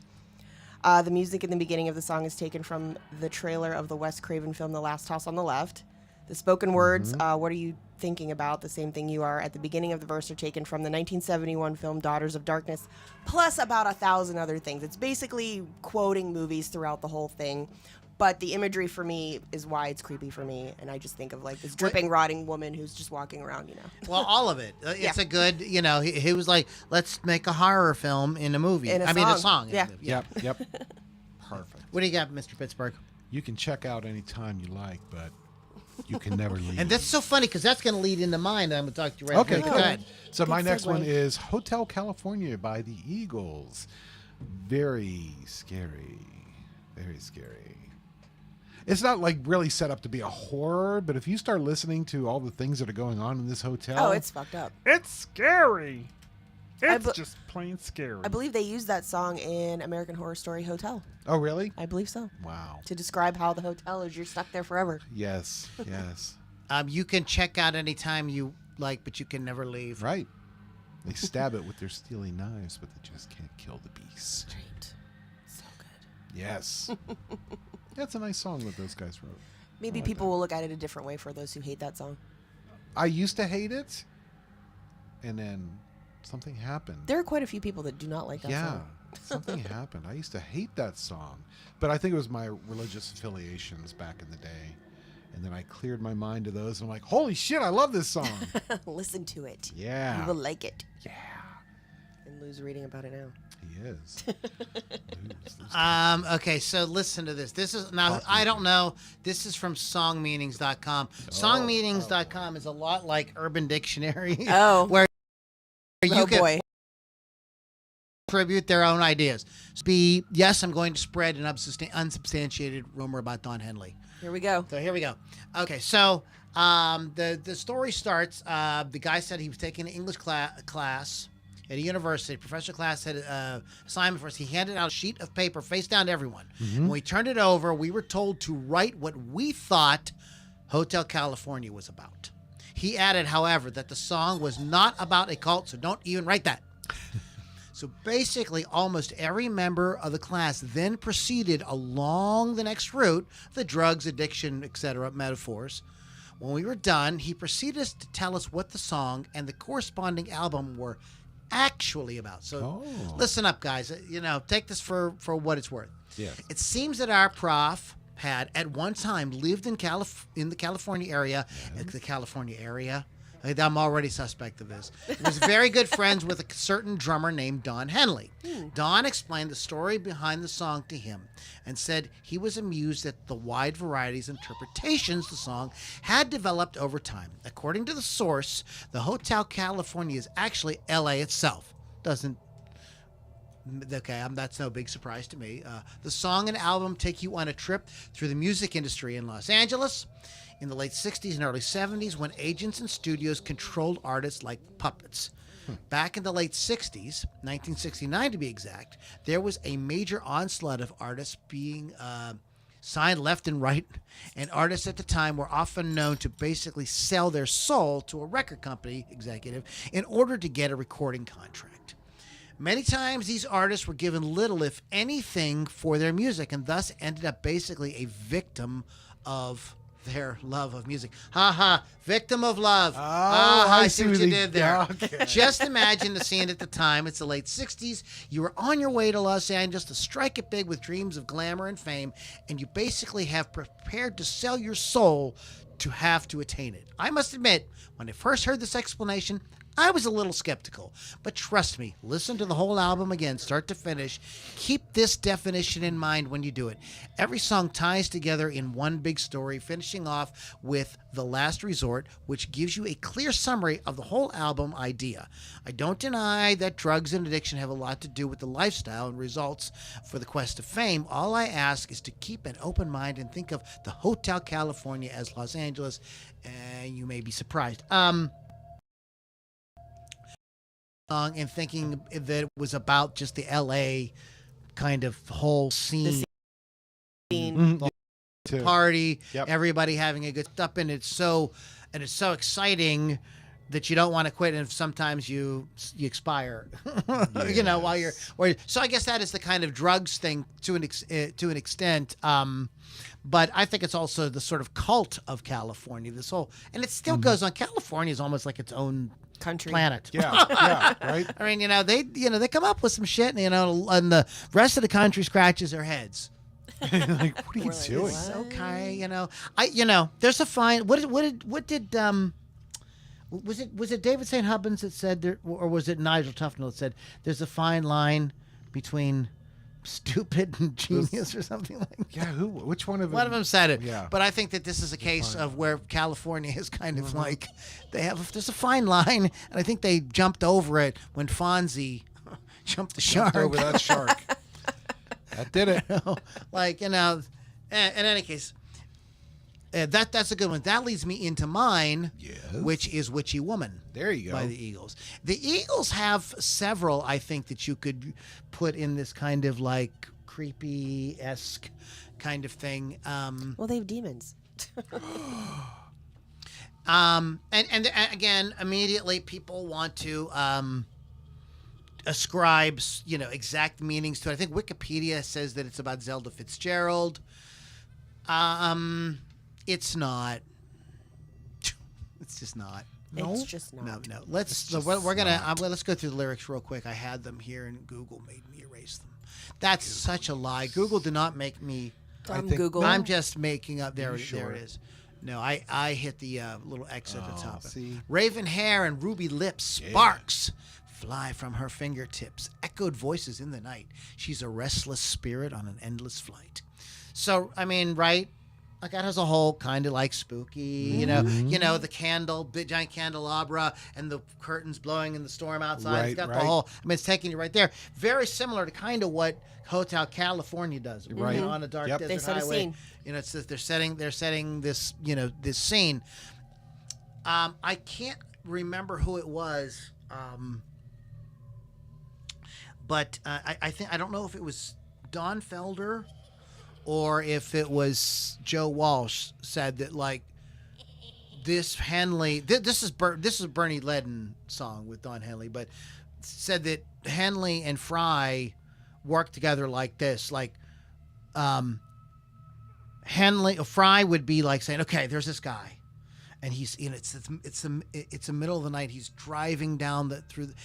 The music in the beginning of the song is taken from the trailer of the Wes Craven film The Last House on the Left. The spoken words, "What are you thinking about? The same thing you are," at the beginning of the verse are taken from the 1971 film Daughters of Darkness, plus about 1,000 other things. It's basically quoting movies throughout the whole thing. But the imagery for me is why it's creepy for me, and I just think of this dripping, rotting woman who's just walking around, Well, all of it. It's Yeah. a good, he was like, let's make a horror film in a movie. In a a song. song. Yeah. Yep. Perfect. What do you got, Mr. Pittsburgh? You can check out anytime you like, but you can never leave. And that's so funny because that's going to lead into mine. I'm going to talk to you right Okay, now. cool. Go ahead. So my Good next one segue. is Hotel California by the Eagles. Very scary. Very scary. It's not really set up to be a horror, but if you start listening to all the things that are going on in this hotel. Oh, it's fucked up. It's scary. It's be- just plain scary. I believe they used that song in American Horror Story Hotel. Oh, really? I believe so. Wow. To describe how the hotel is, you're stuck there forever. Yes. Yes. You can check out anytime you like, but you can never leave. Right. They stab it with their steely knives, but they just can't kill the beast. Right. So good. Yes. That's a nice song that those guys wrote. Maybe people will look at it a different way for those who hate that song. I used to hate it, and then something happened. There are quite a few people that do not like that Yeah, song. something happened. I used to hate that song, but I think it was my religious affiliations back in the day. And then I cleared my mind to those, and I'm like, holy shit, I love this song. Listen to it. Yeah. You will like it. Yeah. And Lou's reading about it now. He is. Lou's Okay, so listen to this. This is now I don't know. This is from songmeanings.com. Songmeanings.com is a lot like Urban Dictionary. Oh. Where you Oh, can boy. contribute their own ideas. Yes, I'm going to spread an unsubstantiated rumor about Don Henley. Here we go. So here we go. Okay, so the story starts. The guy said he was taking an English class at a university. Professor class had assignment for us. He handed out a sheet of paper face down to everyone. When we turned it over, we were told to write what we thought Hotel California was about. He added, however, that the song was not about a cult, so don't even write that. So basically, almost every member of the class then proceeded along the next route, the drugs, addiction, etc. metaphors. When we were done, he proceeded to tell us what the song and the corresponding album were actually about. So listen up, guys. Take this for what it's worth. Yes. It seems that our prof had at one time lived in the California area. The California area. I'm already suspect of this. He was very good friends with a certain drummer named Don Henley. Don explained the story behind the song to him and said he was amused at the wide varieties of interpretations the song had developed over time. According to the source, the Hotel California is actually L.A. itself. That's no big surprise to me. The song and album take you on a trip through the music industry in Los Angeles in the late 60s and early 70s when agents and studios controlled artists like puppets. Back in the late 60s, 1969 to be exact, there was a major onslaught of artists being signed left and right, and artists at the time were often known to basically sell their soul to a record company executive in order to get a recording contract. Many times these artists were given little, if anything, for their music and thus ended up basically a victim of their love of music. Ha ha, victim of love. Oh, I see what you did there. Okay. Just imagine the scene at the time. It's the late 60s. You were on your way to Los Angeles to strike it big with dreams of glamour and fame, and you basically have prepared to sell your soul to have to attain it. I must admit, when I first heard this explanation, I was a little skeptical, but trust me, listen to the whole album again, start to finish. Keep this definition in mind when you do it. Every song ties together in one big story, finishing off with The Last Resort, which gives you a clear summary of the whole album idea. I don't deny that drugs and addiction have a lot to do with the lifestyle and results for the quest of fame. All I ask is to keep an open mind and think of the Hotel California as Los Angeles, and you may be surprised. And thinking that it was about just the LA kind of whole scene. The party, everybody having a good stuff, and it's so exciting that you don't want to quit, and sometimes you expire, Yes. while you're. So I guess that is the kind of drugs thing to an extent. But I think it's also the sort of cult of California. This whole, and it still goes on. California is almost like its own Country. planet. Yeah, right? I mean, they come up with some shit, and the rest of the country scratches their heads. Like, what are you like, doing? what? Okay, there's a fine. What did was it David St. Hubbins that said there, or was it Nigel Tufnell that said there's a fine line between stupid and genius or something like that? Yeah, who? Which one of them? One of them said it. Yeah. But I think that this is a case of where California is kind of like there's a fine line, and I think they jumped over it when Fonzie jumped the shark. Jumped over that shark. That did it. In any case, that's a good one. That leads me into mine, which is Witchy Woman. There you go. By the Eagles. The Eagles have several, I think, that you could put in this kind of like creepy-esque kind of thing. Well, they have demons. And again, immediately people want to ascribe, exact meanings to it. I think Wikipedia says that it's about Zelda Fitzgerald. It's not. It's just not. It's just not. No. Let's go through the lyrics real quick. I had them here, and Google made me erase them. That's such a lie. Google did not make me. Google. I'm just making up. There sure? it is. No, I hit the little X at the top. See? Raven hair and ruby lips, sparks fly from her fingertips. Echoed voices in the night. She's a restless spirit on an endless flight. So I mean, right? Like that as a whole, kind of like spooky, the candle, big giant candelabra, and the curtains blowing in the storm outside. It's got the whole. I mean, it's taking you right there. Very similar to kind of what Hotel California does, right? On a dark desert They set a highway. scene. It's they're setting this, this scene. I can't remember who it was, but I think I don't know if it was Don Felder. Or if it was Joe Walsh said that like this Henley, this is Bernie Ledden song with Don Henley, but said that Henley and Fry worked together like this, like Fry would be like saying, okay, there's this guy, and he's it's the middle of the night, he's driving down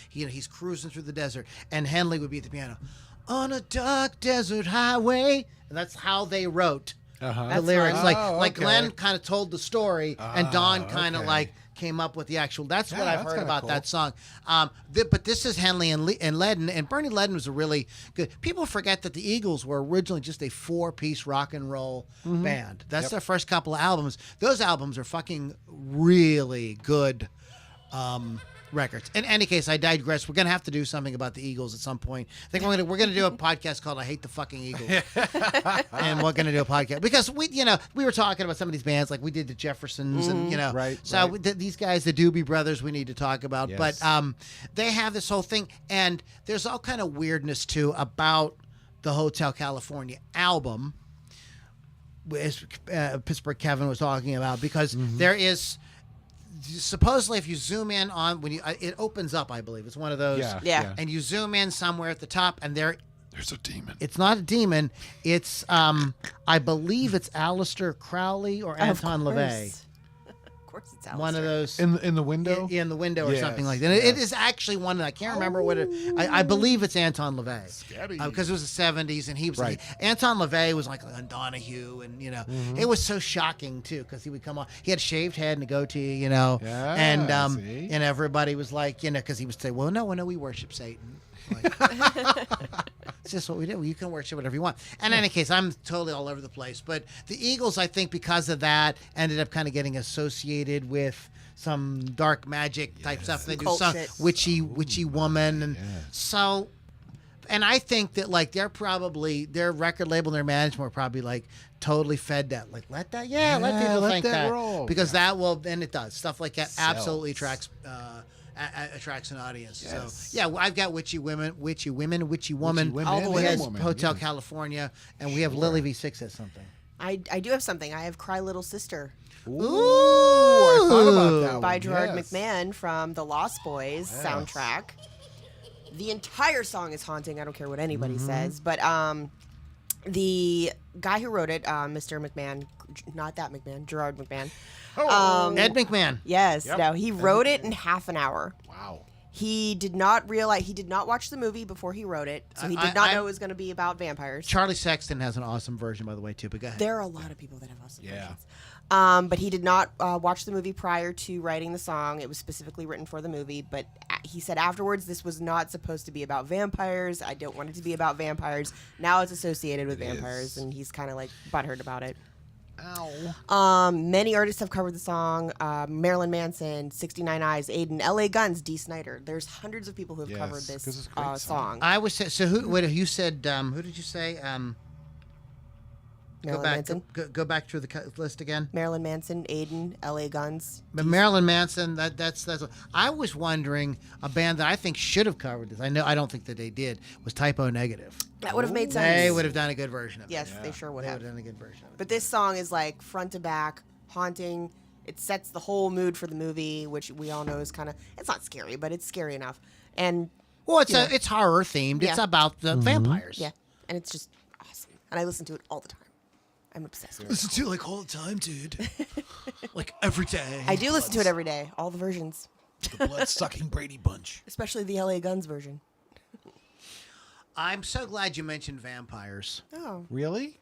he's cruising through the desert, and Henley would be at the piano. On a dark desert highway, and that's how they wrote the lyrics. Like Glenn kind of told the story, and Don kind of like came up with the actual. That's what I've heard about that song. But this is Henley and Ledden, and Bernie Ledden was a really good. People forget that the Eagles were originally just a 4-piece rock and roll band. That's their first couple of albums. Those albums are fucking really good. Records. In any case, I digress. We're gonna have to do something about the Eagles at some point. I think we're gonna do a podcast called "I Hate the Fucking Eagles," and we're gonna do a podcast because we were talking about some of these bands like we did the Jeffersons and right. So these guys, the Doobie Brothers, we need to talk about. Yes. But they have this whole thing, and there's all kind of weirdness too about the Hotel California album, as Pittsburgh Kevin was talking about, because there is. Supposedly, if you zoom in on it opens up, I believe it's one of those. Yeah. And you zoom in somewhere at the top, and there's a demon. It's not a demon. It's I believe it's Aleister Crowley or Anton LaVey. Of course, it's Alistair. One of those in the window. In the window or something like that. And it is actually one that I can't remember what it. I believe it's Anton LaVey because it was the 70s, and he was Anton LaVey was like on Donahue, and it was so shocking too because he would come on. He had a shaved head and a goatee, and everybody was like, because he would say, well, no, we worship Satan. Like, it's just what we do. You can worship whatever you want. And in any case, I'm totally all over the place. But the Eagles, I think, because of that, ended up kind of getting associated with some dark magic type stuff. They do some witchy woman, and so. And I think that like their record label and their management were probably like totally fed that. Like let people think that roll. Because that will, and it does stuff like that absolutely attracts an audience. Yes. So I've got witchy woman. All the We way has woman. Hotel California, and we have Lily V6 has something. I do have something. I have Cry Little Sister Ooh, I thought about that by one. Gerard Yes. McMahon from the Lost Boys soundtrack. The entire song is haunting. I don't care what anybody says. But the guy who wrote it, Mr. McMahon, not that McMahon, Gerard McMahon. Ed McMahon. Yes. Yep. No, he wrote it in half an hour. Wow. He did not watch the movie before he wrote it, so he did not know it was going to be about vampires. Charlie Sexton has an awesome version, by the way, too. But go ahead. There are a lot of people that have awesome versions. But he did not watch the movie prior to writing the song. It was specifically written for the movie, but he said afterwards, this was not supposed to be about vampires. I don't want it to be about vampires. Now it's associated with vampires, and he's kind of like butthurt about it. Ow. Many artists have covered the song. Marilyn Manson, 69 Eyes, Aiden, LA Guns, Dee Snider. There's hundreds of people who have covered this 'cause it's a great song. I was so who? What you said? Who did you say? Marilyn Manson. Go back through the list again. Marilyn Manson, Aiden, LA Guns. But Marilyn Manson, that's. I was wondering a band that I think should have covered this. I don't think that they did. Was Typo Negative. That would have made sense. They would have done a good version of it. Yes, they sure would They have. would have done a good version of it. But this song is like front to back, haunting. It sets the whole mood for the movie, which we all know is kind of, it's not scary, but it's scary enough. And Well, it's you know. it's horror themed. It's Yeah. about the vampires. yeah, and it's just awesome. And I listen to it all the time. I'm obsessed with it. Listen to it like all the time, dude. Like every day. I do listen to it every day, all the versions, The blood-sucking Brady Bunch. especially the LA Guns version. I'm so glad you mentioned vampires Oh. Really?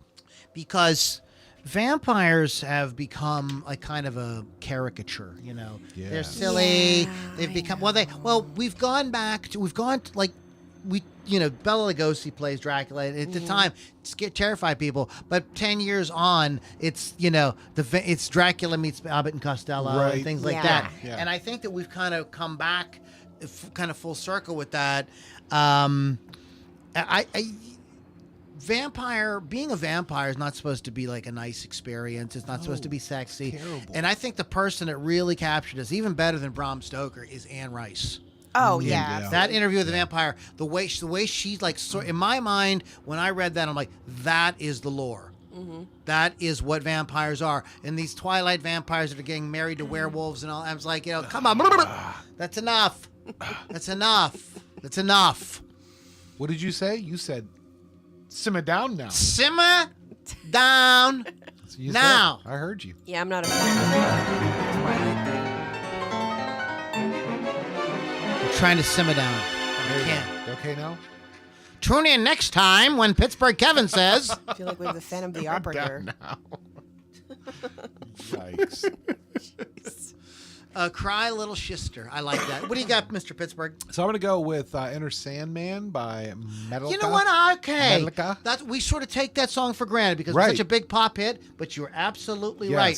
because vampires have become like kind of a caricature. You know, Yeah. they're silly. Yeah, They've I become know. we've gone to like. Bela Lugosi plays Dracula. At the time, terrified people. But 10 years on, it's it's Dracula meets Abbott and Costello Right. and things like Yeah. that. Yeah. And I think that we've kind of come back, kind of full circle with that. Being a vampire is not supposed to be like a nice experience. It's not supposed to be sexy. terrible. And I think the person that really captured us, even better than Bram Stoker, is Anne Rice. Oh Yeah. yeah. Yeah. absolutely. That interview with the vampire, the way she's like, in my mind, when I read that, I'm like, that is the lore. That is what vampires are. And these Twilight vampires that are getting married to werewolves and all, I was like, come on, that's enough. That's enough. That's enough. What did you say? You said, simmer down now. Simmer down. So you Now. said, I heard you. Yeah, I'm not a fan of the Twilight thing. I'm trying to simmer down. There I you can't. go. Okay now? Tune in next time when Pittsburgh Kevin says. I feel like we have the Phantom of the Opera here. Now. Yikes. Cry Little Shister. I like that. What do you got, Mr. Pittsburgh? So I'm going to go with Enter Sandman by Metallica. You know what? Okay. Metallica? We sort of take that song for granted because Right. it's such a big pop hit, but you're absolutely right.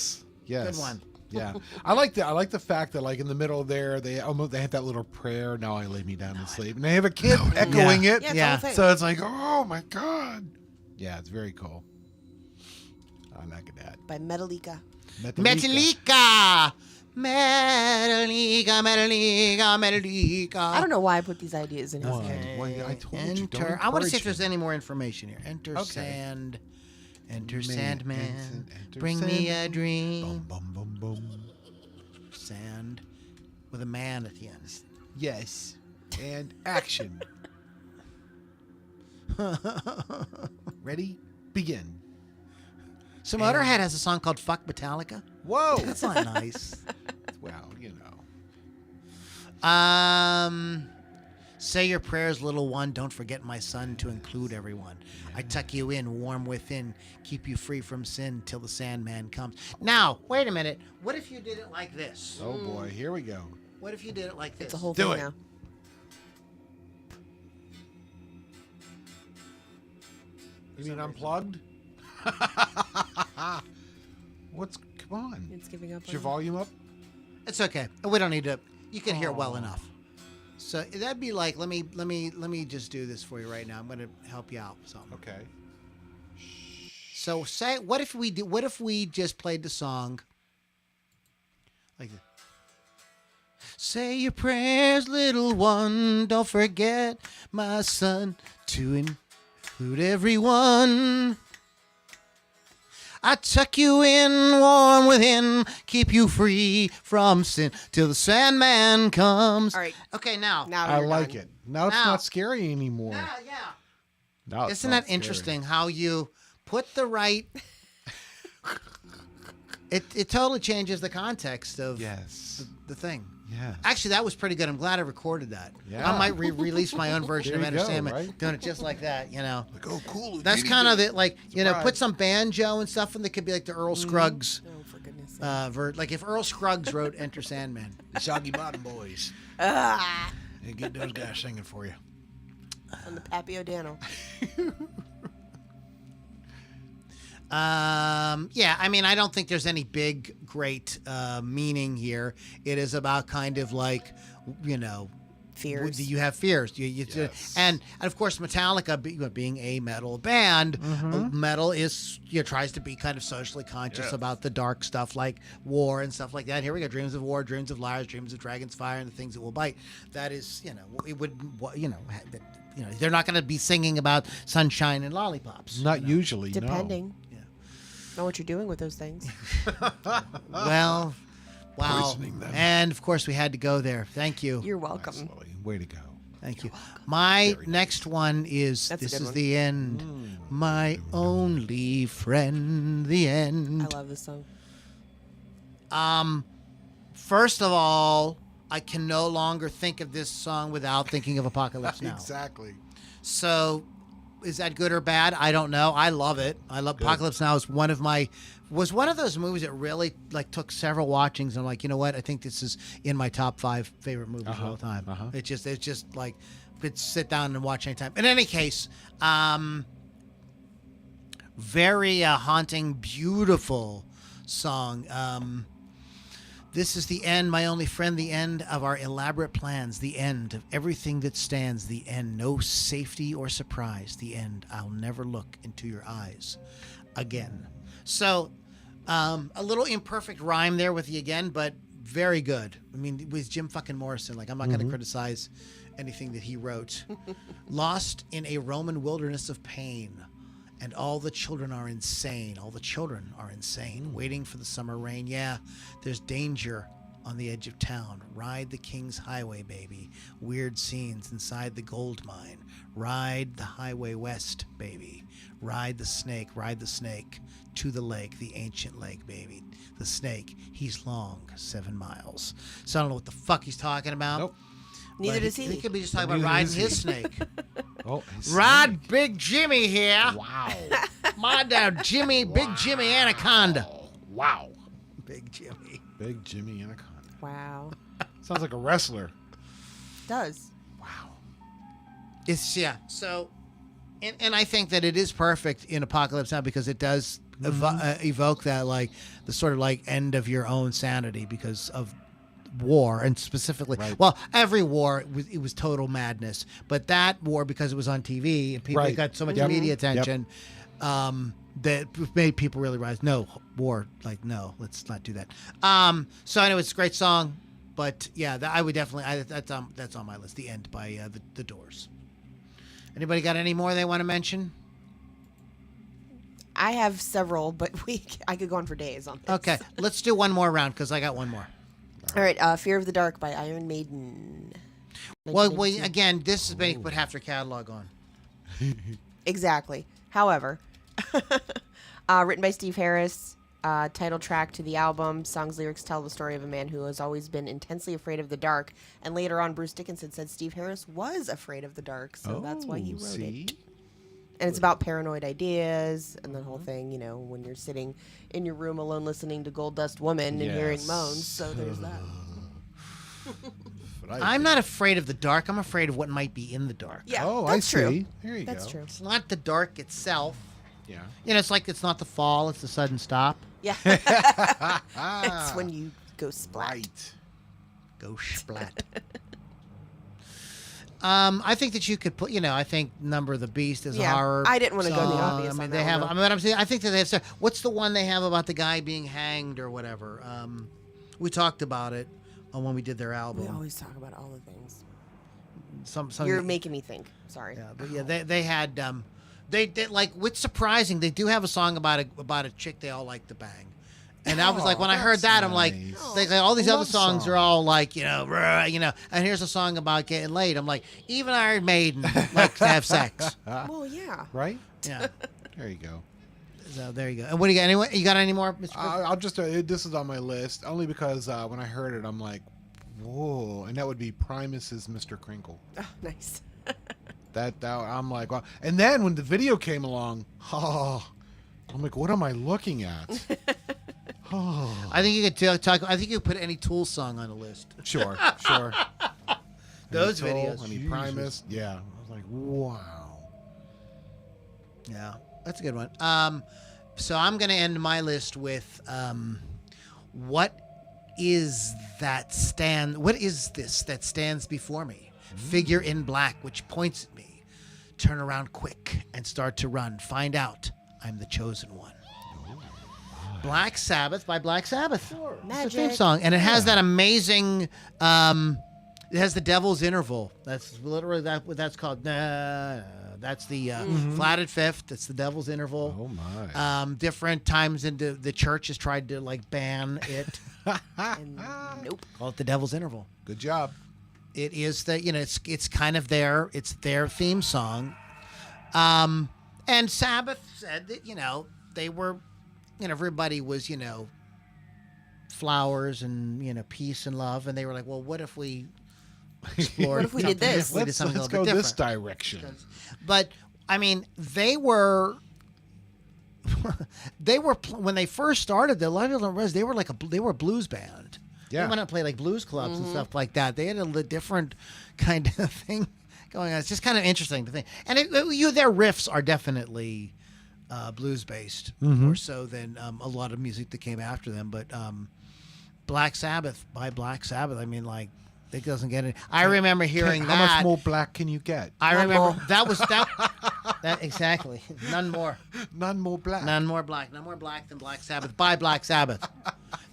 Yes. Good one. Yeah. I like the fact that like in the middle there they have that little prayer, now I lay me down to sleep. And they have a kid echoing it. Yeah, it's Yeah. the whole thing. So it's like, oh my God. Yeah, it's very cool. I like that. By Metallica. Metallica! Metallica, Metallica, Metallica. I don't know why I put these ideas in his Why? head. Well, I told you, don't Enter. I want to see if encourage there's him. any more information here. Enter Sandman. Enter Bring me a Sandman. dream. Bum, bum, bum, bum. Sand with a man at the end. Yes. And action. Ready? Begin. So Motorhead has a song called "Fuck Metallica." Whoa. That's not nice. Well, you know. Say your prayers, little one. Don't forget my son to include everyone. I tuck you in, warm within, keep you free from sin till the Sandman comes. Now, wait a minute. What if you did it like this? Oh boy, here we go. What if you did it like this? It's a whole Do thing it. now. You mean unplugged? Come on. It's giving up. Is your on volume up? It's okay. We don't need to. You can hear well enough. So that'd be like, let me just do this for you right now. I'm going to help you out with something. Okay. So what if we just played the song like this? Say your prayers, little one. Don't forget my son to include everyone. I tuck you in, warm within, keep you free from sin till the Sandman comes. All right. Okay, now. Now I you're like done. it. Now it's Now. not scary anymore. Yeah. Now it's Isn't not that scary. interesting how you put the right... It totally changes the context of Yes. the thing. Yes. Actually, that was pretty good. I'm glad I recorded that. Yeah. I might release my own version There of you go, Entertainment, right? doing it just like that, Like, oh, cool. That's Loudini kind of did it, like, put Surprise. some banjo and stuff, and they could be like the Earl Scruggs. Oh, for goodness sake. Like if Earl Scruggs wrote Enter Sandman. The Soggy Bottom Boys. Ah, And get those guys singing for you. on the Pappy O'Dannell. Yeah, I mean, I don't think there's any big, great meaning here. It is about kind of like, Fears. you have fears. Yes. And of course, Metallica, being a metal band, metal is tries to be kind of socially conscious Yeah. about the dark stuff like war and stuff like that. Here we go: dreams of war, dreams of liars, dreams of dragons, fire, and the things that will bite. That is, it would, they're not going to be singing about sunshine and lollipops. Not usually, Depending Yeah. on what you're doing with those things. Well, Wow. Poisoning them. And of course, we had to go there. Thank you. You're welcome. Nice, Lily. Way to go. Thank you. My next one is That's a This good is one. the End. My only friend, the end. I love this song. First of all, I can no longer think of this song without thinking of Apocalypse Now. Exactly. So, is that good or bad? I don't know. I love it. I love Apocalypse Now. Is one of those movies that really like took several watchings. I'm like, you know what? I think this is in my top 5 favorite movies of all time. It's just like, it's sit down and watch anytime. In any case, very haunting, beautiful song. This is the end, my only friend, the end of our elaborate plans, the end of everything that stands, the end, no safety or surprise, the end, I'll never look into your eyes again. So, a little imperfect rhyme there with the again, but very good. I mean, with Jim fucking Morrison, like, I'm not going to criticize anything that he wrote. Lost in a Roman wilderness of pain. And all the children are insane. All the children are insane, waiting for the summer rain. Yeah, there's danger on the edge of town. Ride the King's Highway, baby. Weird scenes inside the gold mine. Ride the highway west, baby. Ride the snake to the lake, the ancient lake, baby. The snake, he's long, 7 miles. So I don't know what the fuck he's talking about. Nope. Neither But does he. He could be just talking about Neither riding does he. his snake. Oh, Ride Big Jimmy here. Wow. My dad, Jimmy, Big Jimmy Anaconda. Wow. Big Jimmy. Big Jimmy Anaconda. Wow. Sounds like a wrestler. Does. Wow. It's, yeah. So, and I think that it is perfect in Apocalypse Now because it does evoke that, like, the sort of, like, end of your own sanity because of war, and specifically, well, every war it was total madness, but that war, because it was on TV and people got so much media attention, that made people really realize, no, war, like, no, let's not do that. So anyway, it's a great song, but yeah, I would definitely, that's on my list. The End by the Doors. Anybody got any more they want to mention? I have several, but I could go on for days on this. Okay, let's do one more round because I got one more. All right, Fear of the Dark by Iron Maiden. Well, 1982. again, this is when you put half their catalog on. Exactly. However, written by Steve Harris, title track to the album. Song's lyrics tell the story of a man who has always been intensely afraid of the dark. And later on, Bruce Dickinson said Steve Harris was afraid of the dark, so that's why he wrote it. And it's about paranoid ideas and the whole thing, you know, when you're sitting in your room alone listening to Gold Dust Woman and hearing moans. So there's that. I'm not afraid of the dark. I'm afraid of what might be in the dark. Yeah, Oh, that's I see. true. There you That's go. true. It's not the dark itself. Yeah. You know, it's like it's not the fall, it's the sudden stop. Yeah. It's when you go splat. Right. Go splat. I think that you could put, you know, I think Number of the Beast is a Yeah, horror. I didn't wanna go the song. obvious I mean, on they that have. one, I mean, I'm saying, I think that they have. What's the one they have about the guy being hanged or whatever? We talked about it when we did their We album. always talk about all the things. Some You're making me think. Sorry. Yeah, but yeah, they had they did, like, what's surprising, they do have a song about a chick they all like to bang. And I was like, when I heard that's that, I'm like, nice. all these other Love songs song. are all like, you know, and here's a song about getting laid. I'm like, even Iron Maiden likes to have sex. Well, yeah. Right? Yeah. There you go. So there you go. And what do you got? Anyone? You got any more, Mr. Griffin? I'll just, this is on my list, only because when I heard it, I'm like, whoa. And that would be Primus's Mr. Crinkle. Oh, nice. That I'm like, wow. And then when the video came along, I'm like, what am I looking at? I think you could talk. I think you could put any Tool song on the list. Sure. Those Any Tool, videos. any Primus. Yeah. I was like, wow. Yeah, that's a good one. So I'm going to end my list with what is this that stands before me? Figure in black which points at me. Turn around quick and start to run. Find out I'm the chosen one. Black Sabbath by Black Sabbath. It's a theme Magic. song, and it has that amazing. It has the devil's interval. That's literally what that's called. That's the flatted fifth. That's the devil's interval. Oh my. Different times in the church has tried to like ban it. And nope. Call it the devil's interval. Good job. It is it's kind of it's their theme song. And Sabbath said that, they were, everybody was, flowers and, peace and love. And they were like, well, what if we explored What if we did something this? different? We did something Let's a little go bit this different. direction. But, I mean, they were when they first started, a lot of people don't realize they were a blues band. Yeah. They went out and played like blues clubs and stuff like that. They had a different kind of thing going on. It's just kind of interesting to think. And their riffs are definitely blues based, more so than a lot of music that came after them. But Black Sabbath, I mean, like, it doesn't get it. I remember hearing How much more black can you get? I None remember more. that exactly. None more. None more black. None more black. None more black than Black Sabbath by Black Sabbath.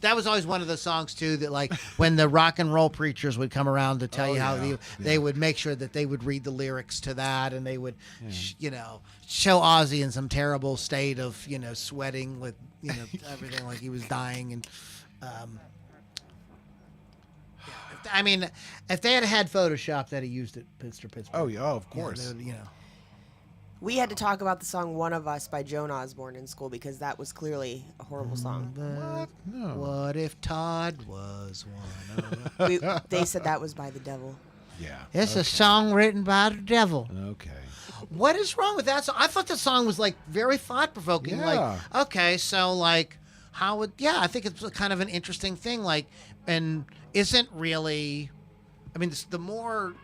That was always one of those songs too that, like, when the rock and roll preachers would come around to tell you how they would make sure that they would read the lyrics to that, and they would, show Ozzy in some terrible state of sweating with everything like he was dying, and I mean, if they had Photoshop, they'd have used it, Mr. Pittsburgh. Oh yeah, of course. We had to talk about the song "One of Us" by Joan Osborne in school because that was clearly a horrible song. No. What if Todd was one of us? They said that was by the devil. Yeah. It's a song written by the devil. Okay. What is wrong with that song? I thought the song was like very thought provoking. Yeah. Like, okay, so like, how would? Yeah, I think it's kind of an interesting thing. Like, and isn't really. I mean, the more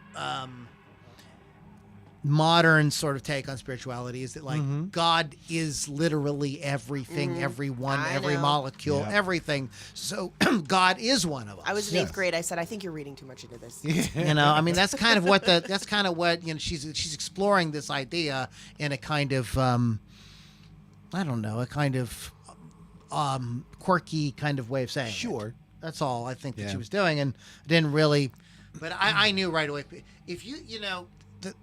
modern sort of take on spirituality is that, like, God is literally everything, everyone, I every know. molecule, Yeah. everything. So God is one of us. I was in Yes. 8th grade. I said, I think you're reading too much into this. I mean, that's kind of what she's exploring this idea in a kind of I don't know, a kind of quirky kind of way of saying it. Sure. That's all I think that Yeah. she was doing, and didn't really. But I knew right away. If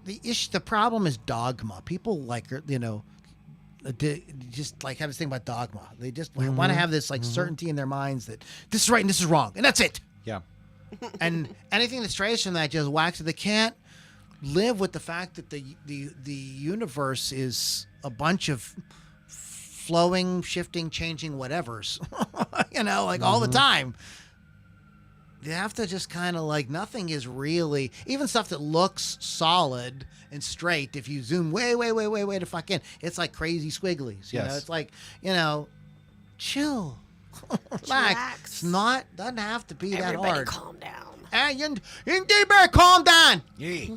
the issue, the problem is dogma. People like just like have this thing about dogma. They just want to have this like certainty in their minds that this is right and this is wrong, and that's it. Yeah. And anything that strays from that just whacks it. They can't live with the fact that the universe is a bunch of flowing, shifting, changing whatevers, all the time. You have to just kind of like, nothing is really, even stuff that looks solid and straight, if you zoom way to fuck in, it's like crazy squigglies. Yes. It's like, chill. Relax. It's doesn't have to be Everybody that hard. calm down. Hey, you better calm down. Yeah.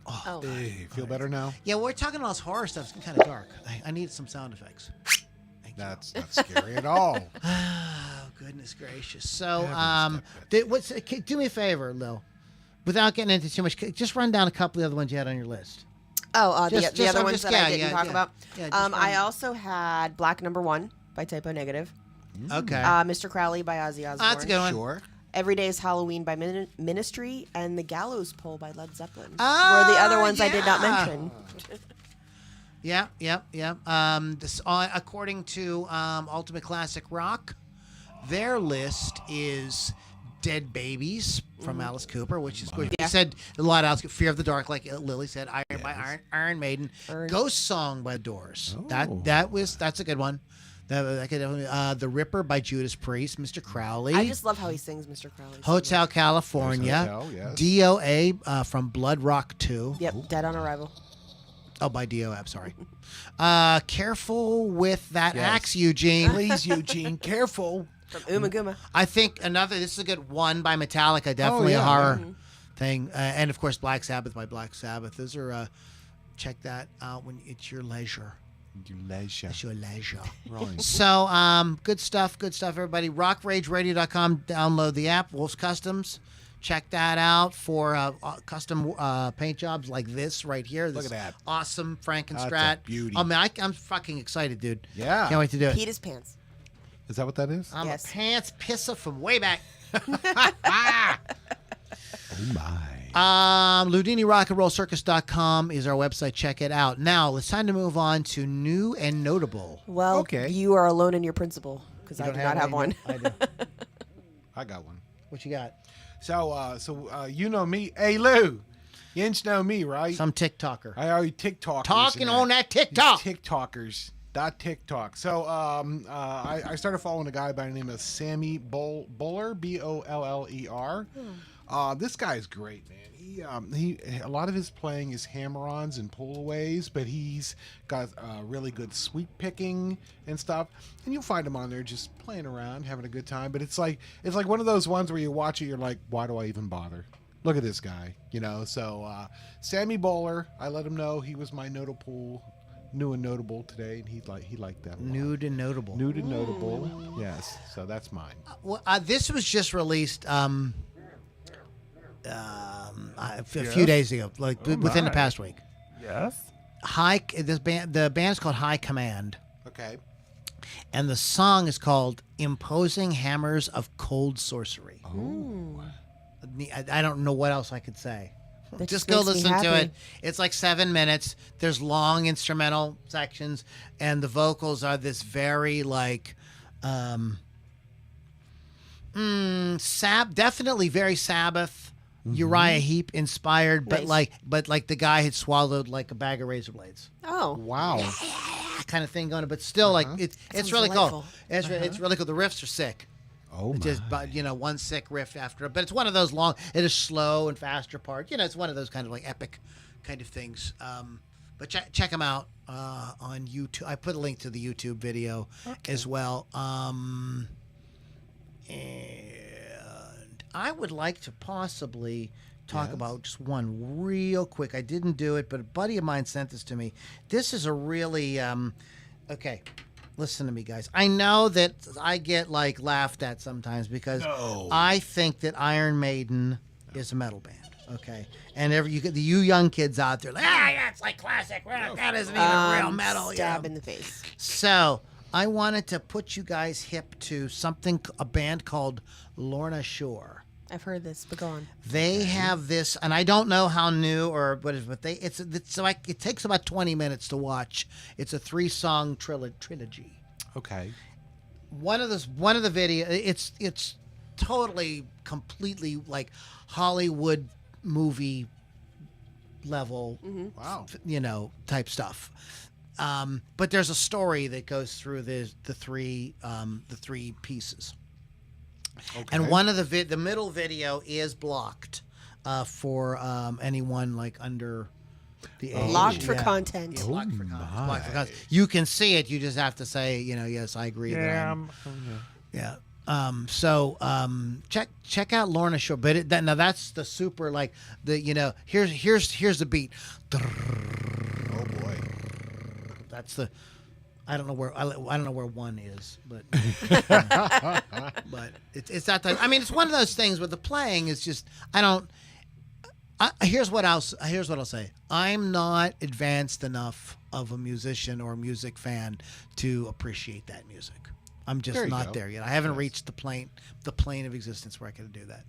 Oh, Hey, feel better now? Yeah, we're talking about this horror stuff. It's kind of dark. I need some sound effects. Thank you. That's not scary at all. Oh, goodness gracious. So, Heaven's do me a favor, Lil. Without getting into too much, just run down a couple of the other ones you had on your list. the other I'm ones just- that yeah, I didn't yeah, talk yeah. about. Yeah, just I run- also had Black Number 1 by Typo Negative. Okay. Mr. Crowley by Ozzy Osbourne. That's a good one. Sure. Every Day is Halloween by Ministry, and The Gallows Pole by Led Zeppelin Ah, were the other ones I did not yeah. mention. Yeah. This, according to Ultimate Classic Rock, their list is Dead Babies from Alice Cooper, which is good. Yeah. You said a lot of Alice, Fear of the Dark, like Lily said, Iron Maiden, Ghost Song by Doors. Oh. That's a good one. That could definitely, The Ripper by Judas Priest, Mr. Crowley. I just love how he sings Mr. Crowley. Hotel California, Hotel, yes. DOA from Blood Rock 2. Yep, Dead on Arrival. Oh, by DOA, I'm sorry. Careful with that Yes. axe, Eugene. Please, Eugene, careful. From Uma Guma. I think this is a good one by Metallica, definitely a yeah. horror thing. And of course, Black Sabbath by Black Sabbath. Those are, check that out when it's your leisure. It's your leisure. Right. So, good stuff, everybody. RockRageRadio.com. Download the app, Wolf's Customs. Check that out for custom paint jobs like this right here. This Look at that. awesome Frankenstrat. That's a beauty. Oh, man, I'm fucking excited, dude. Yeah. Can't wait to do it. Pete his pants. Is that what that is? I'm Yes. a pants pisser from way back. Oh my. LoudiniRockAndRollCircus.com is our website. Check it out. Now, it's time to move on to new and notable. Well, Okay. you are alone in your principle because I You do don't not have any? one. I do. I got one. What you got? So you know me. Hey, Lou. You know me, right? Some TikToker. I already TikTokers. Talking and on that TikTok. These TikTokers. TikTok. So I started following a guy by the name of Sammy Bowler, Boller. This guy's great, man. He a lot of his playing is hammer-ons and pull-aways, but he's got really good sweep picking and stuff. And you'll find him on there just playing around, having a good time. But it's like one of those ones where you watch it, you're like, why do I even bother? Look at this guy, you know. So Sammy Bowler, I let him know he was my new and notable today, and he liked that a lot. Nude and notable. Nude and notable, yes. So that's mine. Well, this was just released a few days ago, like within the my. past week. Yes. The band's called High Command, Okay. and the song is called "Imposing Hammers of Cold Sorcery." Oh. I don't know what else I could say. That Just just go makes me listen to happy. it. It's like 7 minutes. There's long instrumental sections, and the vocals are this very like, definitely very Sabbath, Uriah Heep inspired, but Nice. like the guy had swallowed like a bag of razor blades, Oh, Wow. kind of thing going on. But still, like it's sounds really delightful. cool. It's really cool. The riffs are sick. Oh my. Just one sick riff after, but it's one of those long. It is slow and faster part. It's one of those kind of like epic kind of things. But check them out on YouTube. I put a link to the YouTube video as well. And I would like to possibly talk about just one real quick. I didn't do it, but a buddy of mine sent this to me. This is a really okay. Listen to me, guys. I know that I get like laughed at sometimes because I think that Iron Maiden is a metal band. Okay, and you young kids out there, like, yeah, it's like classic rock. That isn't even real metal. stab in the face. So I wanted to put you guys hip to a band called Lorna Shore. I've heard this, but go on. They have this, and I don't know how new or what it is, but it's like it takes about 20 minutes to watch. It's a 3-song trilogy. Okay. One of the video, it's totally completely like Hollywood movie level, Wow. type stuff. But there's a story that goes through the three pieces. Okay. And one of the middle video is blocked for anyone like under the age. Locked for Yeah. content. Yeah, blocked for content. my. Blocked for content. You can see it. You just have to say, yes, I agree. Yeah. Yeah. So check out Lorna Shore. But now that's the super like here's the beat. Oh boy. That's the. I don't know where one is, but but it's that type. I mean, it's one of those things where the playing is just here's what I'll say. I'm not advanced enough of a musician or a music fan to appreciate that music. I'm just There you not go. there yet. I haven't reached the plane of existence where I can do that.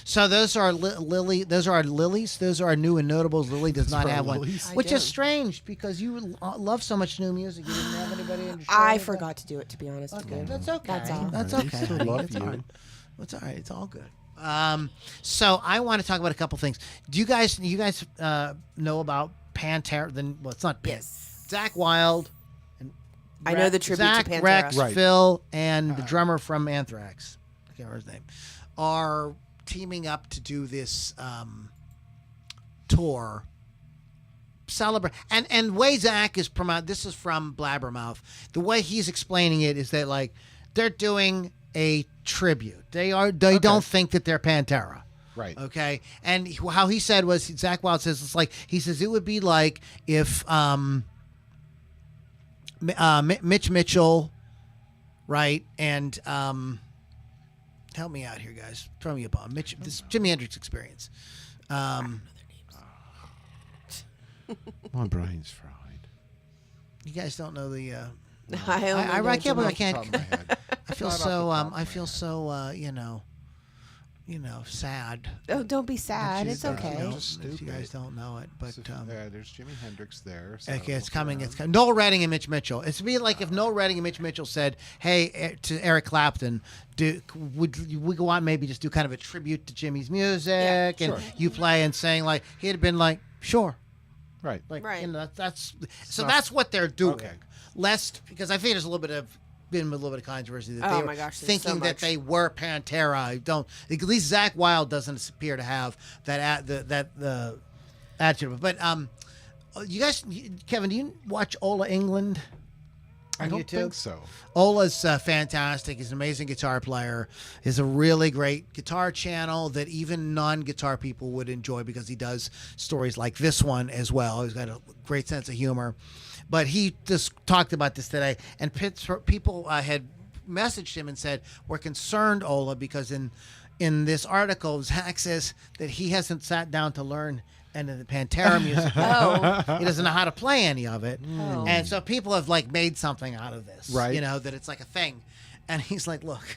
So those are Lily. Those are our lilies. Those are our new and notables. Lily does not are have one, lilies? I which is don't. strange because you love so much new music. You didn't have anybody. In your show I with forgot to do it, to be honest with that? you. That's okay. That's all. That's We okay. still honey. love It's you. all right. It's all right. It's all good. So I want to talk about a couple things. Do you guys know about Pantera? It's not Pantera. Yes. Zach Wilde. And I know the tribute to Zach, Pantera. Rex, Right. Phil, and the drummer from Anthrax, I can't remember his name, are teaming up to do this tour. Celebrate and way Zach is promote. This is from Blabbermouth. The way he's explaining it is that like they're doing a tribute. They don't think that they're Pantera. Right. Okay. And how he said was Zach Wilde says it would be like if Mitch Mitchell, right, and help me out here, guys. Throw me a bomb. This Jimi Hendrix Experience. My brain's fried. You guys don't know the. I I can't believe I can't. Top of my head. I feel Not off so the top of I my feel head. so sad. Oh, don't be sad. You It's don't- okay. You, know, Just that you stupid. guys don't know it, but So, there's Jimi Hendrix there. So okay, it's look coming. around. It's coming. Noel Redding and Mitch Mitchell. It's be like if Noel Redding and Mitch Mitchell said, "Hey," to Eric Clapton, would we go out and maybe just do kind of a tribute to Jimmy's music, and sure. you play and saying like he'd have been like, "Sure." Right. Like Right. you know that's so not- that's what they're doing. Okay. Lest because I think there's a little bit of controversy that Oh they were my gosh, there's thinking so that much. they were Pantera. I don't at least Zach Wilde doesn't appear to have the attitude. But you guys, Kevin, do you watch Ola England? I on don't YouTube? think so. Ola's fantastic. He's an amazing guitar player. He's a really great guitar channel that even non-guitar people would enjoy because he does stories like this one as well. He's got a great sense of humor. But he just talked about this today, and people had messaged him and said, "We're concerned, Ola, because in this article, Zach says that he hasn't sat down to learn any of the Pantera music. Oh. He doesn't know how to play any of it." Oh. And so people have like made something out of this, Right. You know, that it's like a thing. And he's like, look,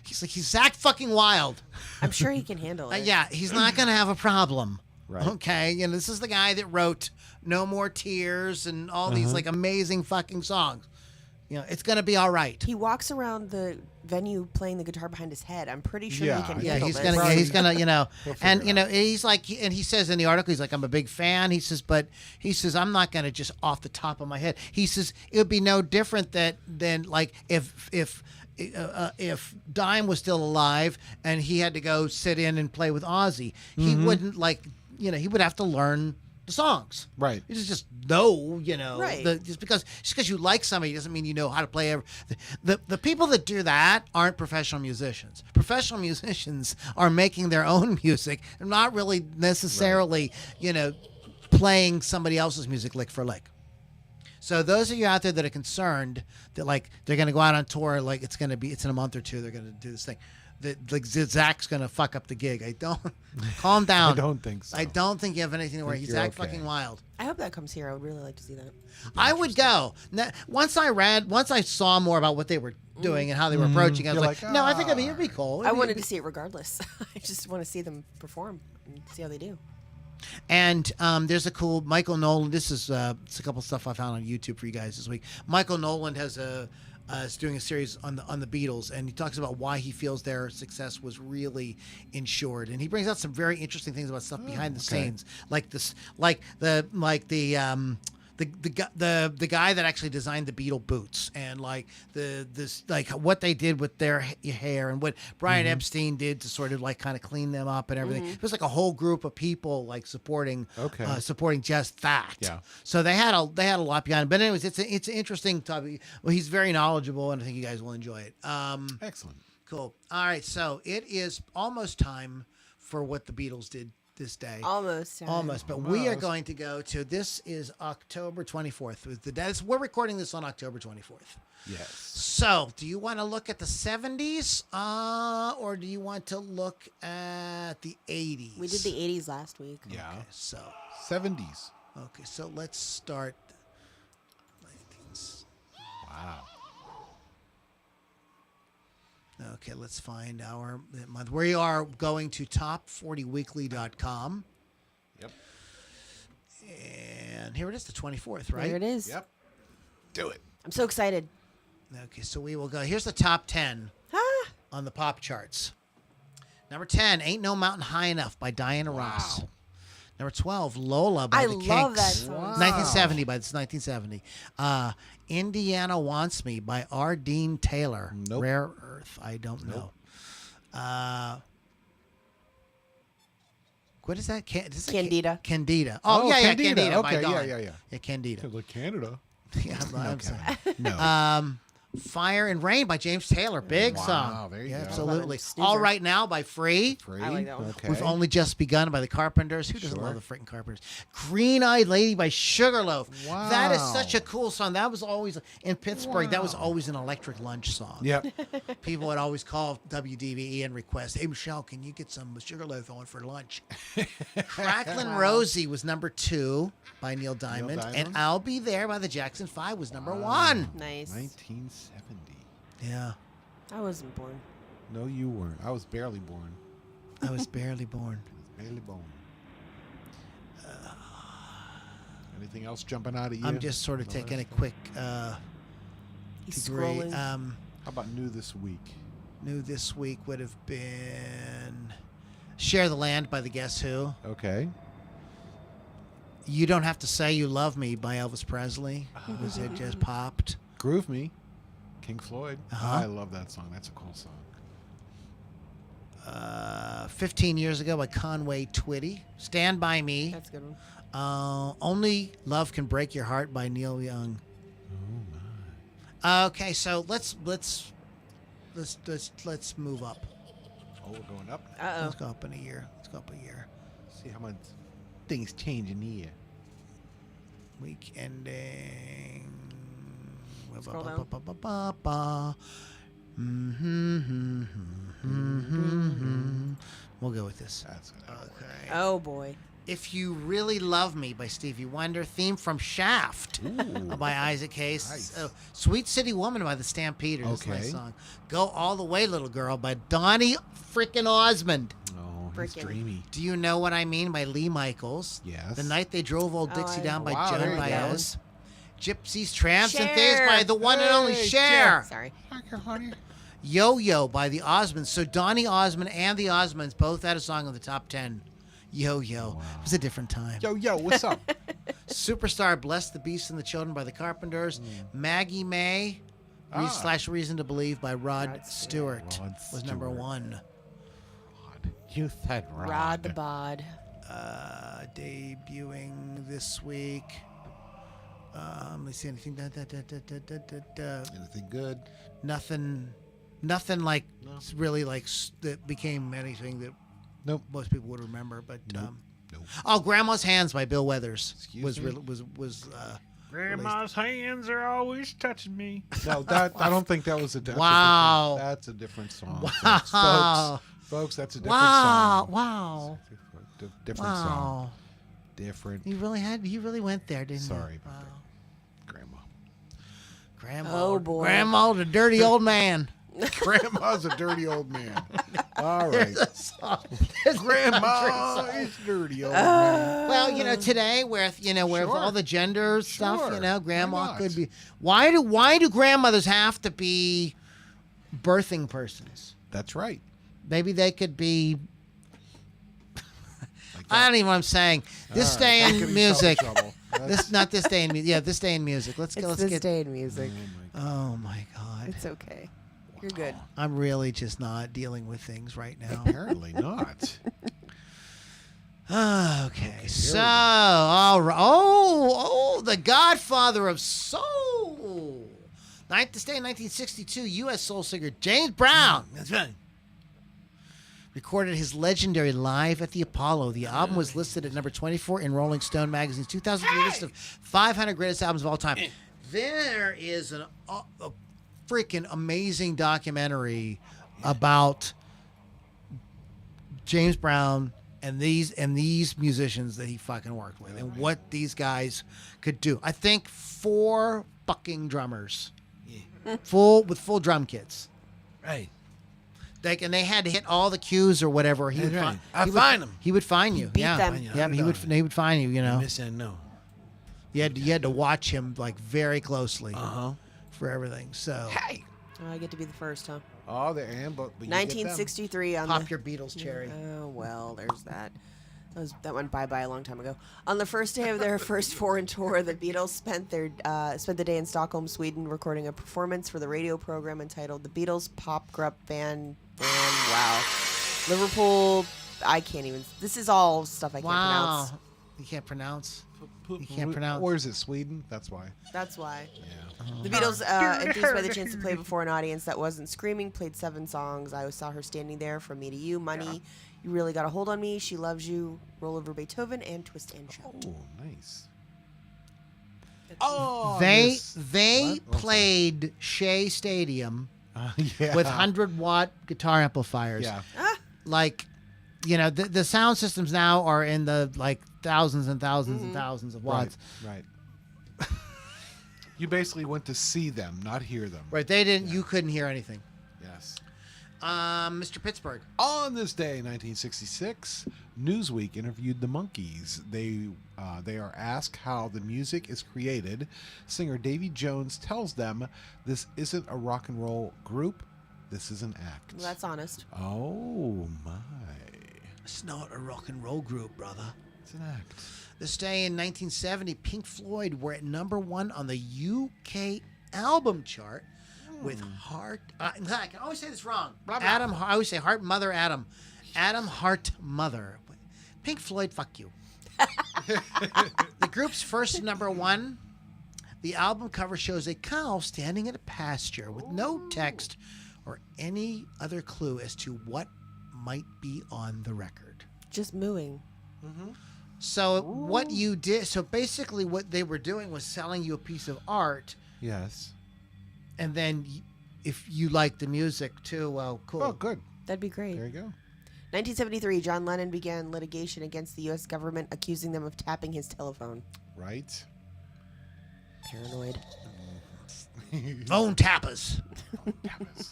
he's Zach fucking Wild. I'm sure he can handle it. Yeah, he's not going to have a problem. Right. Okay. And this is the guy that wrote No More Tears and all these like amazing fucking songs. You know, it's going to be all right. He walks around the venue playing the guitar behind his head. I'm pretty sure Yeah, he can yeah, handle he's this. gonna, Right. he's gonna, you know, He'll figure and it you know, out. he's like, and he says in the article, he's like, I'm a big fan. He says, but he says, I'm not gonna just off the top of my head. He says it would be no different than like if Dime was still alive and he had to go sit in and play with Ozzy, he wouldn't like, you know, he would have to learn the songs. Right. You just know, you know, Right. just because you like somebody doesn't mean you know how to play. The people that do that aren't professional musicians. Professional musicians are making their own music. They're not really necessarily, you know, playing somebody else's music lick for lick. So those of you out there that are concerned that like they're going to go out on tour, like it's in a month or two, they're going to do this thing. That like Zach's gonna fuck up the gig. I don't. Calm down. I don't think so. I don't think you have anything to worry. Think He's you're Zach okay. fucking Wild. I hope that comes here. I would really like to see that. I would go. Once I saw more about what they were doing and how they were approaching, I was You're like, like, no, I think it'd be cool. I wanted to see it regardless. I just want to see them perform and see how they do. And there's a cool Michael Nolan. This is it's a couple stuff I found on YouTube for you guys this week. Michael Nolan is doing a series on the Beatles, and he talks about why he feels their success was really ensured, and he brings out some very interesting things about stuff behind the okay. scenes, like the guy that actually designed the Beatle boots, and like what they did with their hair, and what Brian Epstein did to sort of like kind of clean them up and everything. It was like a whole group of people like supporting just that. Yeah. So they had a lot behind it. But anyways, it's an interesting topic. Well, he's very knowledgeable, and I think you guys will enjoy it. Excellent. Cool. All right, so it is almost time for what the Beatles did this day. Almost. But we are going to go to, this is October 24th. We're recording this on October 24th. Yes. So, do you want to look at the 70s or do you want to look at the 80s? We did the 80s last week. Yeah. Okay, so, 70s. okay, so let's start. 19s. Wow. Okay, let's find our month. We are going to top40weekly.com. Yep. And here it is, the 24th, right? There it is. Yep. Do it. I'm so excited. Okay, so we will go. Here's the top 10 Ah, on the pop charts. Number 10, Ain't No Mountain High Enough by Diana Ross. Number 12, Lola by I the Kinks. love that song. Wow. 1970 by this 1970. Indiana Wants Me by R. Dean Taylor. Nope. Rare Earth. I don't know. What is that? Is that Candida. Candida. Oh, yeah, Candida. Candida. by Okay, Dawn. yeah. Yeah, Candida. Like Canada. Yeah, I'm sorry. No. Fire and Rain by James Taylor. Big Wow, song. there you Yeah, go. Absolutely. Snoozer. All Right Now by Free. Free. I like that one. Okay. We've Only Just Begun by the Carpenters. Who doesn't Sure. love the freaking Carpenters? Green Eyed Lady by Sugarloaf. That is Wow. such a cool song. That was always, in Pittsburgh, that was Wow. always an electric lunch song. Yep. People would always call WDVE and request, hey, Michelle, can you get some Sugarloaf on for lunch? Cracklin' Rosie was number 2 by Neil Diamond. And Diamond. I'll Be There by the Jackson 5 was number 1. Nice. 1970. Yeah. I wasn't born. No, you weren't. I was barely born. I was barely born. Barely born. Anything else jumping out at you? I'm just sort of The taking a list? quick He's degree. scrolling. How about new this week? New this week would have been Share the Land by the Guess Who. Okay. You Don't Have to Say You Love Me by Elvis Presley. Was it just popped? Groove Me. King Floyd. Uh-huh. I love that song. That's a cool song. 15 years ago by Conway Twitty. Stand By Me. That's a good one. Only Love Can Break Your Heart by Neil Young. Okay, so let's move up. Oh, we're going up. Let's go up in a year. See how much things change in here. Week ending. Scroll down. We'll go with this. That's good. Okay. Oh boy. If You Really Love Me by Stevie Wonder. Theme from Shaft by Isaac Hayes. Nice. Sweet City Woman by the Stampeders. Okay. Nice song. Go All the Way, Little Girl by Donny frickin' Osmond. Oh, he's Frickin'. dreamy. Do You Know What I Mean by Lee Michaels. Yes. The Night They Drove Old Dixie I- Down by Wow, there Joan you go. Baez. Gypsies, Tramps, and Thieves Cher. by the one and only Hey, Cher. Sorry. Yo-Yo by the Osmonds. So Donny Osmond and the Osmonds both had a song in the top 10. Yo-Yo. It was a different time. Yo, what's up? Superstar, Bless the Beast and the Children by the Carpenters. Maggie May / Reason to Believe by Rod Stewart Rod was number Stewart. 1. You said Rod. Rod the Bod. Debuting this week. Let me see anything. Anything good? Nothing like really like that became anything that Nope. most people would remember. But Nope. oh, Grandma's Hands by Bill Weathers Excuse me? was Grandma's hands are always touching me. No, I don't think that was a. Wow. That's a different song. Wow. Folks, that's a different wow, song. wow, Different song. wow. Different. You really went there, didn't Sorry you? about that. Grandma. Grandma. Oh, boy. Grandma, the dirty old man. Grandma's a dirty old man. All right. Grandma is dirty old man. Well, today with with Sure. all the gender stuff, Sure. Why grandma not? could be. Why do grandmothers have to be birthing persons? That's right. Maybe they could be. Like I don't even know what I'm saying. This All right. day Don't in get yourself in music. trouble. This not this day in music. Yeah, this day in music. Let's It's go. Let's this get. day in music. Oh my God. It's okay. You're good. I'm really just not dealing with things right now. Apparently not. Okay, so all right. Oh, the Godfather of Soul. This day in 1962, U.S. soul singer James Brown. That's right. Recorded his legendary Live at the Apollo. The album was listed at number 24 in Rolling Stone magazine's 2003 list of 500 greatest albums of all time. There is a freaking amazing documentary about James Brown and these musicians that he fucking worked with and what these guys could do. I think 4 fucking drummers, full drum kits. Right. They had to hit all the cues or whatever. He That's would right. find. Find them. He would find you. Beat yeah, them. yeah. He would find you. You know, Miss and no. you had to watch him like very closely Uh-huh. for everything. So Hey. Oh, I get to be the first, huh? Oh, there and but you get them. 1963 on pop the. your Beatles cherry. Oh well, there's that. That went bye a long time ago. On the first day of their first foreign tour, the Beatles spent the day in Stockholm, Sweden, recording a performance for the radio program entitled "The Beatles Pop Grupp Band." Wow, Liverpool. I can't even. This is all stuff I can't Wow, pronounce. you can't pronounce. You can't pronounce. Or is it Sweden? That's why. That's why. Yeah. The Beatles, enthused by the chance to play before an audience that wasn't screaming, played 7 songs. I always saw her standing there, From Me to You, Money, You Really Got a Hold on Me, She Loves You, Roll Over Beethoven, and Twist and Shout. Oh, nice. Oh, They What? Oh, played Shea Stadium yeah. with 100-watt guitar amplifiers. Yeah. Like, the sound systems now are in the like thousands and thousands and thousands of watts. Right. You basically went to see them, not hear them. Right. They didn't. You couldn't hear anything. Yes. Mr. Pittsburgh. On this day in 1966, Newsweek interviewed the Monkees. They are asked how the music is created. Singer Davy Jones tells them, "This isn't a rock and roll group. This is an act." Well, that's honest. Oh my! It's not a rock and roll group, brother. It's an act. This day in 1970, Pink Floyd were at #1 on the UK album chart with Heart. I can always say this wrong. Blah, blah. Adam. I always say Heart Mother Adam. Adam Heart Mother. Pink Floyd, fuck you. The group's first #1. The album cover shows a cow standing in a pasture with no text or any other clue as to what might be on the record. Just mooing. So what you did, so basically what they were doing was selling you a piece of art, Yes. and then if you like the music too, well, cool. Oh, good. That'd be great. There you go. 1973, John Lennon began litigation against the U.S. government, accusing them of tapping his telephone. Right. Paranoid. Phone tappers.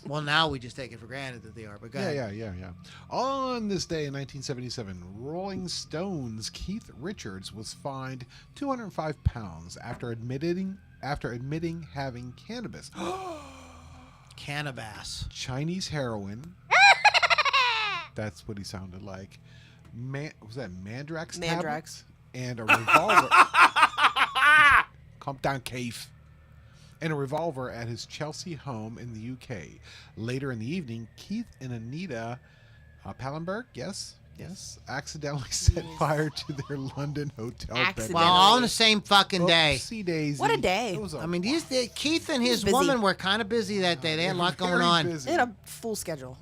Well, now we just take it for granted that they are, but go ahead. Yeah. On this day in 1977, Rolling Stones' Keith Richards was fined 205 pounds after admitting having cannabis, Cannabis. Chinese heroin. That's what he sounded like. Was that Mandrax? Mandrax. tablets? And a revolver. Calm down, Keith. And a revolver at his Chelsea home in the UK. Later in the evening, Keith and Anita Pallenberg, yes, accidentally set fire to their London hotel bedroom. Accidentally. Well, all on the same fucking day. Oopsie daisy. What a day. It was I mean, Keith and his busy. woman were kind of busy that day. They had a lot going very on. busy. They had a full schedule.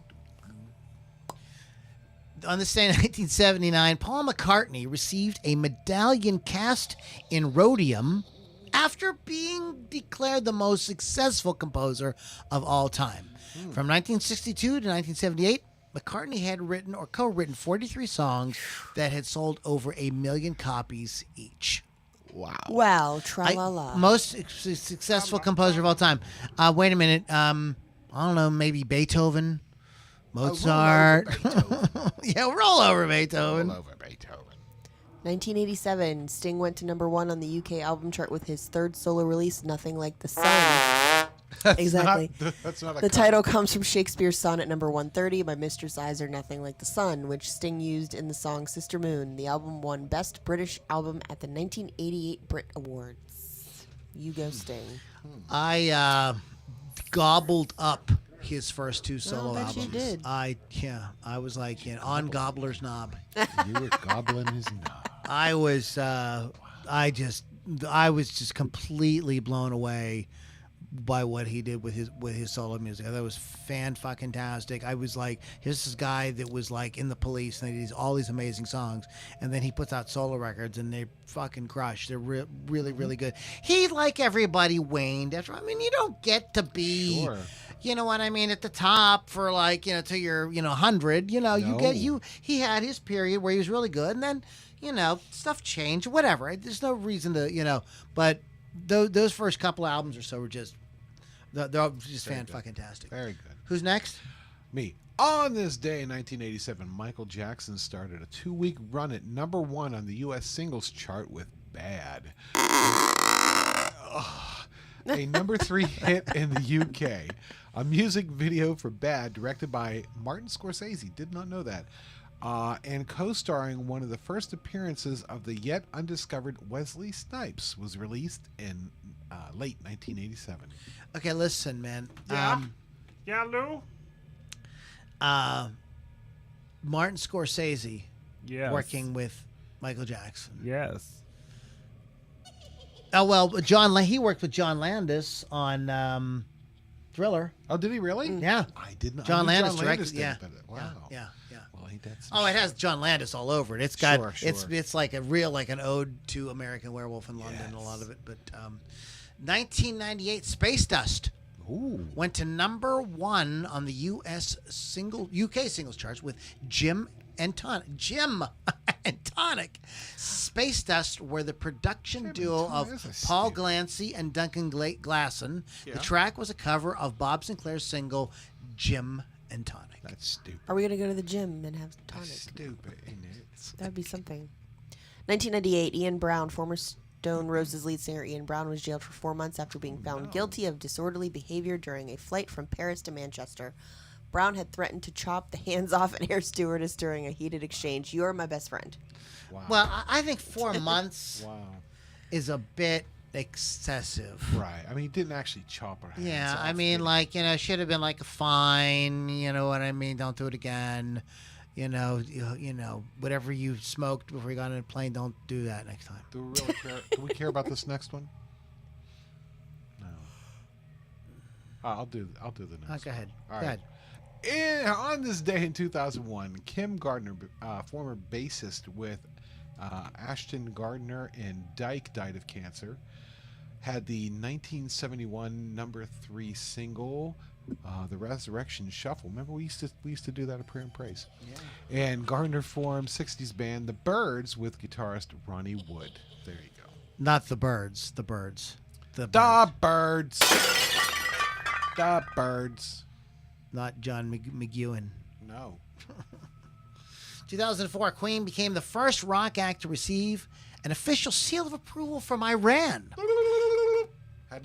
On this day in 1979, Paul McCartney received a medallion cast in rhodium after being declared the most successful composer of all time. From 1962 to 1978, McCartney had written or co-written 43 songs that had sold over 1 million copies each. Wow. Well, tra-la-la. Most successful composer of all time. Wait a minute. I don't know, maybe Beethoven, Mozart. Yeah, roll over Beethoven. All over Beethoven. 1987, Sting went to #1 on the UK album chart with his third solo release, Nothing Like the Sun. Exactly. That's not a The title comes from Shakespeare's sonnet number 130, My Mistress' Eyes Are Nothing Like the Sun, which Sting used in the song Sister Moon. The album won Best British Album at the 1988 Brit Awards. You go, Sting. I gobbled up his first 2 solo bet you albums. did. I was like on Gobbler's Knob. You were gobbling his knob. I was just completely blown away by what he did with his solo music. That was fan-fucking-tastic. I was like, here's this guy that was like in the Police and he does all these amazing songs, and then he puts out solo records and they fucking crush. They're really, really good. He, like everybody, waned. I mean, you don't get to be, Sure. you know what I mean, at the top for like, till you're, 100. You No. get he had his period where he was really good, and then, stuff changed, whatever. There's no reason to, but those first couple albums or so were just, they're all just fan-fucking-tastic. Very good. Who's next? Me. On this day in 1987, Michael Jackson started a 2-week run at #1 on the U.S. singles chart with Bad. A #3 hit in the UK. A music video for Bad directed by Martin Scorsese. Did not know that. And co-starring one of the first appearances of the yet undiscovered Wesley Snipes was released in late 1987. Okay, listen, man. Yeah? Yeah, Lou? Martin Scorsese Yes. working with Michael Jackson. Yes. Oh, well, he worked with John Landis on Thriller. Oh, did he really? Yeah. I did not. John I knew Landis directed. did, Yeah. but, wow. Yeah. Well, he did. Oh, it has John Landis all over it. It's got Sure. it's like a real like an ode to American Werewolf in London. A lot of it, but 1998 Space Dust Ooh. went to #1 on the UK singles charts with Jim and Tonic. Space Dust were the production duo of Paul Glancy and Duncan Glasson. The track was a cover of Bob Sinclair's single, Gym and Tonic. That's stupid. Are we going to go to the gym and have tonic? That's stupid, isn't it? That'd be something. 1998, Ian Brown, former Stone Roses lead singer Ian Brown, was jailed for 4 months after being found guilty of disorderly behavior during a flight from Paris to Manchester. Brown had threatened to chop the hands off an air stewardess during a heated exchange. You're my best friend. Wow. Well, I think 4 months is a bit excessive. Right. I mean, he didn't actually chop her hands Yeah, off, I mean, like, should have been like a fine, you know what I mean? Don't do it again. You know, whatever you smoked before you got on a plane, don't do that next time. Do we really care? Do we care about this next one? No. I'll do the next. Go ahead. All Go right. ahead. On this day in 2001, Kim Gardner, former bassist with Ashton Gardner and Dyke, died of cancer. Had the 1971 number 3 single, "The Resurrection Shuffle." Remember, we used to do that at Prayer and Praise. Yeah. And Gardner formed 60s band The Byrds with guitarist Ronnie Wood. There you go. Not the Birds. The Birds. The Byrds. The Byrds. Not John McEwen. No. 2004, Queen became the first rock act to receive an official seal of approval from Iran.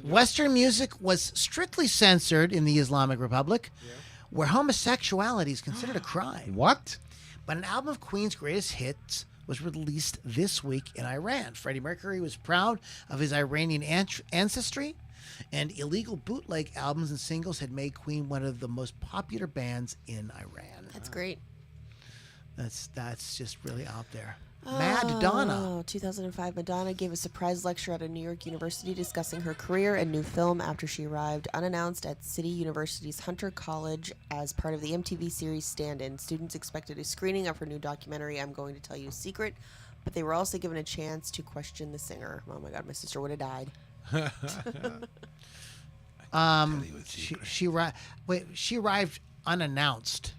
Western music was strictly censored in the Islamic Republic, where homosexuality is considered a crime. What? But an album of Queen's greatest hits was released this week in Iran. Freddie Mercury was proud of his Iranian ancestry, and illegal bootleg albums and singles had made Queen one of the most popular bands in Iran. That's great. That's just really out there. Madonna. 2005, Madonna gave a surprise lecture at a New York university discussing her career and new film after she arrived unannounced at City University's Hunter College as part of the MTV series Stand-In. Students expected a screening of her new documentary, I'm Going to Tell You a Secret, but they were also given a chance to question the singer. Oh my God, my sister would have died. She arrived unannounced.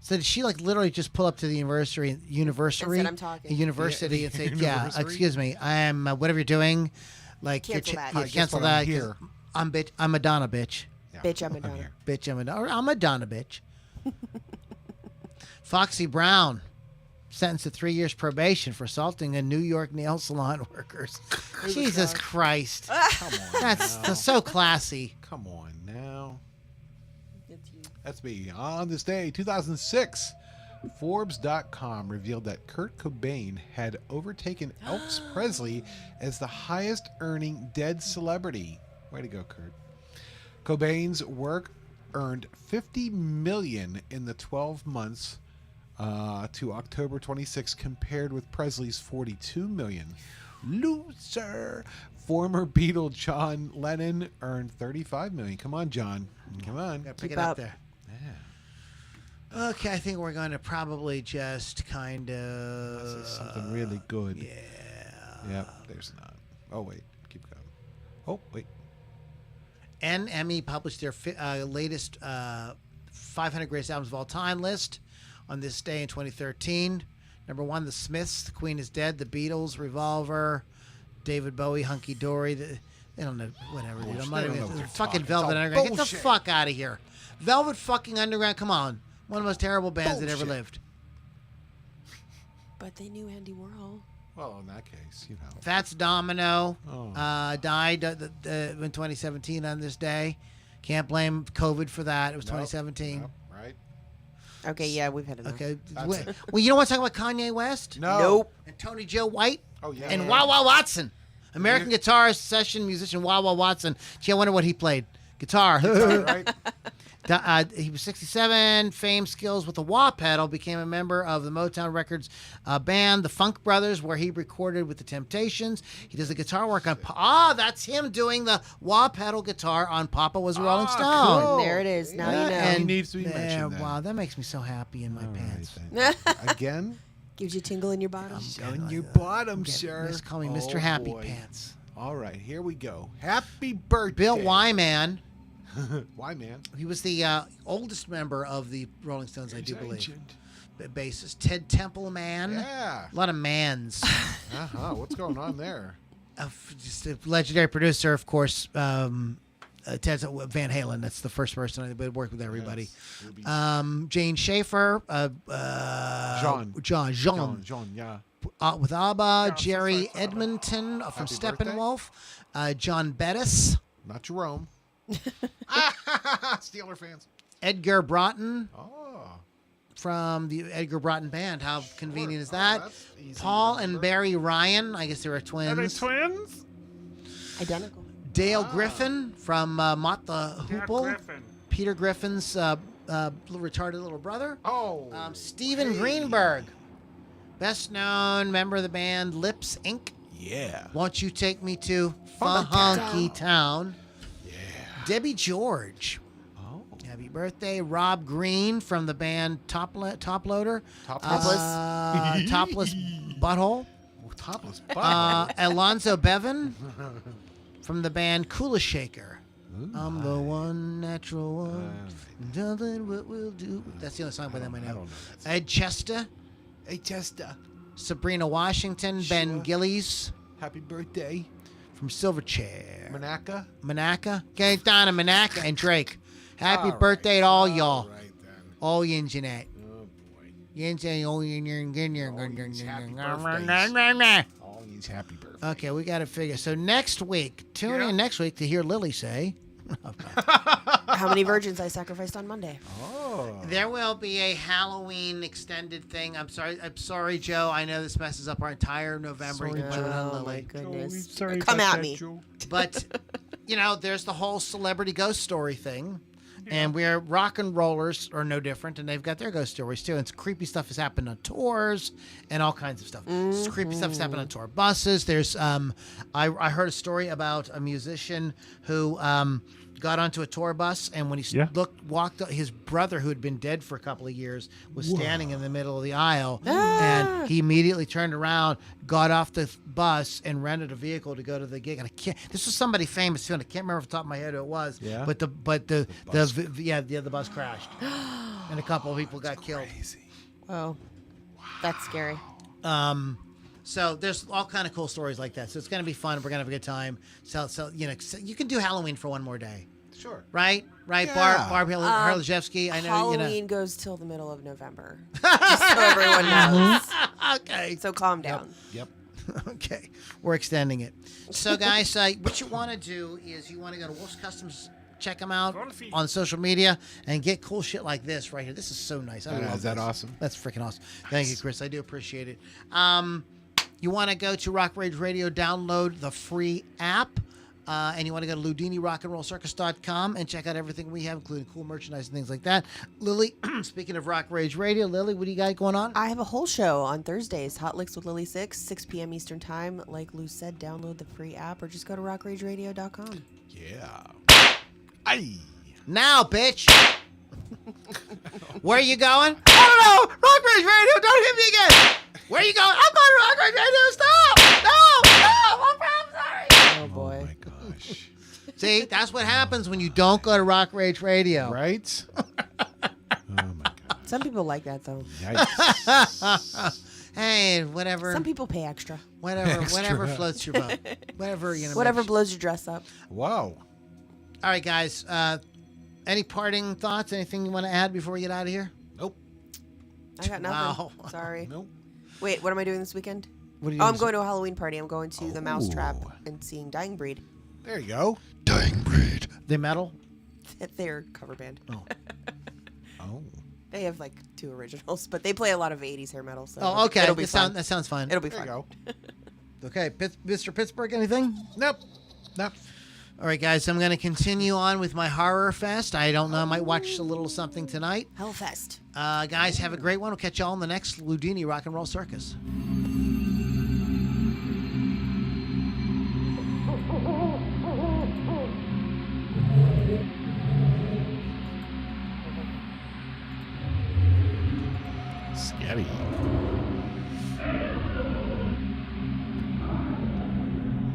So did she literally just pull up to the university And said, "I'm talking." university and say, "Yeah, excuse me, I am whatever you're doing, Cancel that. cancel but that. I'm here. I'm Madonna, bitch. Yeah, Bitch, I'm Madonna. here. Bitch, I'm Madonna. Or I'm Madonna, bitch." Foxy Brown sentenced to 3 years probation for assaulting a New York nail salon workers. Jesus Christ. Come on. That's so classy. Come on now. That's me. On this day, 2006, Forbes.com revealed that Kurt Cobain had overtaken Elvis Presley as the highest earning dead celebrity. Way to go, Kurt. Cobain's work earned $50 million in the 12 months to October 26, compared with Presley's $42 million. Loser. Former Beatle John Lennon earned $35 million. Come on, John. Come on. Gotta pick Keep it up up. there. Yeah. Okay, I think we're going to probably just kind of... This is something really good. Yeah. Yep, there's not. Oh, wait. Keep going. Oh, wait. NME published their latest 500 greatest albums of all time list on this day in 2013. Number 1, The Smiths, The Queen is Dead, The Beatles, Revolver, David Bowie, Hunky Dory. They don't know, whatever, dude. I'm not They don't even, know what they're fucking talking. Velvet It's all Underground. Get the bullshit. fuck out of here. Velvet fucking Underground, come on. One of the most terrible bands that ever Bullshit. lived. But they knew Andy Warhol. Well, in that case, you know. Fats Domino Oh. died in 2017 on this day. Can't blame COVID for that. It was 2017. Nope, right? Okay, yeah, we've had enough. Okay. That's Well, it. you don't want to talk about Kanye West? No. Nope. And Tony Joe White? Oh, yeah. And Wawa Watson. American guitarist, session musician Wawa Watson. Gee, I wonder what he played. Guitar. Right? He was 67, fame skills with the wah pedal, became a member of the Motown Records band, the Funk Brothers, where he recorded with the Temptations. He does the guitar work on... that's him doing the wah pedal guitar on Papa Was a Rolling Stone. cool. There it is. Now you know. And he needs to be mentioned then. Wow, that makes me so happy in my All right, pants. then. Again? Gives you a tingle in your bottom. On your bottom, sir. Just call me Oh, Mr. Happy boy. Pants. All right, here we go. Happy birthday. Bill Wyman. Why, man? He was the oldest member of the Rolling Stones, I do believe. bassist. Ted Templeman. Yeah. A lot of mans. What's going on there? Just a legendary producer, of course. Ted Van Halen. That's the first person I worked with everybody. Yes. Jane Schaefer. John. Yeah. With ABBA. so Jerry sorry. Edmonton from Happy Steppenwolf. John Bettis. Not Jerome. Steeler fans. Edgar Broughton Oh. from the Edgar Broughton Band. How convenient is Oh, that? that's easy to Paul and remember. Barry Ryan. I guess they were Are they twins. twins? Identical. Dale Griffin from Mott the Jack Hoople. Griffin. Peter Griffin's retarded little brother. Oh. Steven Greenberg, best known member of the band Lips Inc. Yeah. Won't You Take Me to Funky Funky Town? Yeah. Debbie George. Oh. Happy birthday. Rob Green from the band Toploader. Topless. Topless Butthole. Topless. Butt. Alonzo Bevan from the band Kula Shaker. I'm the one natural one. Nothing what we'll do. That's the only song by them I know. I don't know that song. Ed Chester. Hey, Chester. Sabrina Washington. Ben Sure. Gillies Happy birthday. from Silverchair. Manaka. Manaka. Okay, Donna Manaka and Drake. Happy All birthday right. to all y'all. All right, then. All yins and that. Oh, boy. Yins and all yin yin yin yin All yin yins yin happy yin birthdays. yin. All these happy birthdays. Okay, we got to figure. So next week, tune Yeah. in next week to hear Lily say. How many virgins I sacrificed on Monday? Oh. There will be a Halloween extended thing. I'm sorry, Joe. I know this messes up our entire November. You can blame it on Oh my Lily. goodness! sorry Come about at that, me. Joe. But there's the whole celebrity ghost story thing. And we're rock and rollers are no different, and they've got their ghost stories too. And creepy stuff has happened on tours and all kinds of stuff. Creepy stuff has happened on tour buses. There's I heard a story about a musician who got onto a tour bus, and when he Yeah. walked, his brother, who had been dead for a couple of years, was standing in the middle of the aisle, and he immediately turned around, got off the bus, and rented a vehicle to go to the gig. And this was somebody famous too, and I can't remember off the top of my head who it was. Yeah? But the bus crashed, and a couple of people got killed. Crazy. Oh, that's scary. So there's all kind of cool stories like that. So it's gonna be fun. We're gonna have a good time. So you can do Halloween for one more day. Sure. Right, Yeah. Barb Harlejewski. I know. Halloween goes till the middle of November, just so everyone knows. Okay. So calm down. Yep. Okay. We're extending it. So guys, what you want to do is you want to go to Wolf's Customs. Check them out Go to feed. on social media and get cool shit like this right here. This is so nice. I love Is that this. awesome? That's freaking awesome. Thank you, Chris. I do appreciate it. You want to go to Rock Rage Radio, download the free app, and you want to go to LoudiniRockAndRollCircus.com and check out everything we have, including cool merchandise and things like that. Lily, speaking of Rock Rage Radio, Lily, what do you got going on? I have a whole show on Thursdays, Hot Licks with Lily 6 p.m. Eastern Time. Like Lou said, download the free app or just go to rockrageradio.com. Yeah. Aye. Now, bitch. Where are you going? I don't know. Rock Rage Radio, don't hit me again. Where are you going? I'm going to Rock Rage Radio. Stop. I'm sorry. Oh, boy. Oh my gosh. See, that's what happens when you don't go to Rock Rage Radio. Right? Oh my god. Some people like that, though. Yikes. Hey, whatever. Some people pay extra. Whatever floats your boat. Whatever, Whatever makes- blows your dress up. Wow. All right, guys. Any parting thoughts? Anything you want to add before we get out of here? Nope. I got nothing. Wow. Sorry. Nope. Wait, what am I doing this weekend? What are you Oh, I'm doing? going to a Halloween party. I'm going to the Mousetrap Oh. and seeing Dying Breed. There you go. The metal? They're a cover band. Oh. Oh. They have like 2 originals, but they play a lot of 80s hair metal. So Oh, okay. It'll be fun. That sounds fun. It'll be There you fun. go. Okay, Mr. Pittsburgh, anything? Nope. Nope. All right, guys. I'm going to continue on with my horror fest. I don't know. I might watch a little something tonight. Hellfest. Guys, have a great one. We'll catch y'all in the next Loudini Rock and Roll Circus. Scary.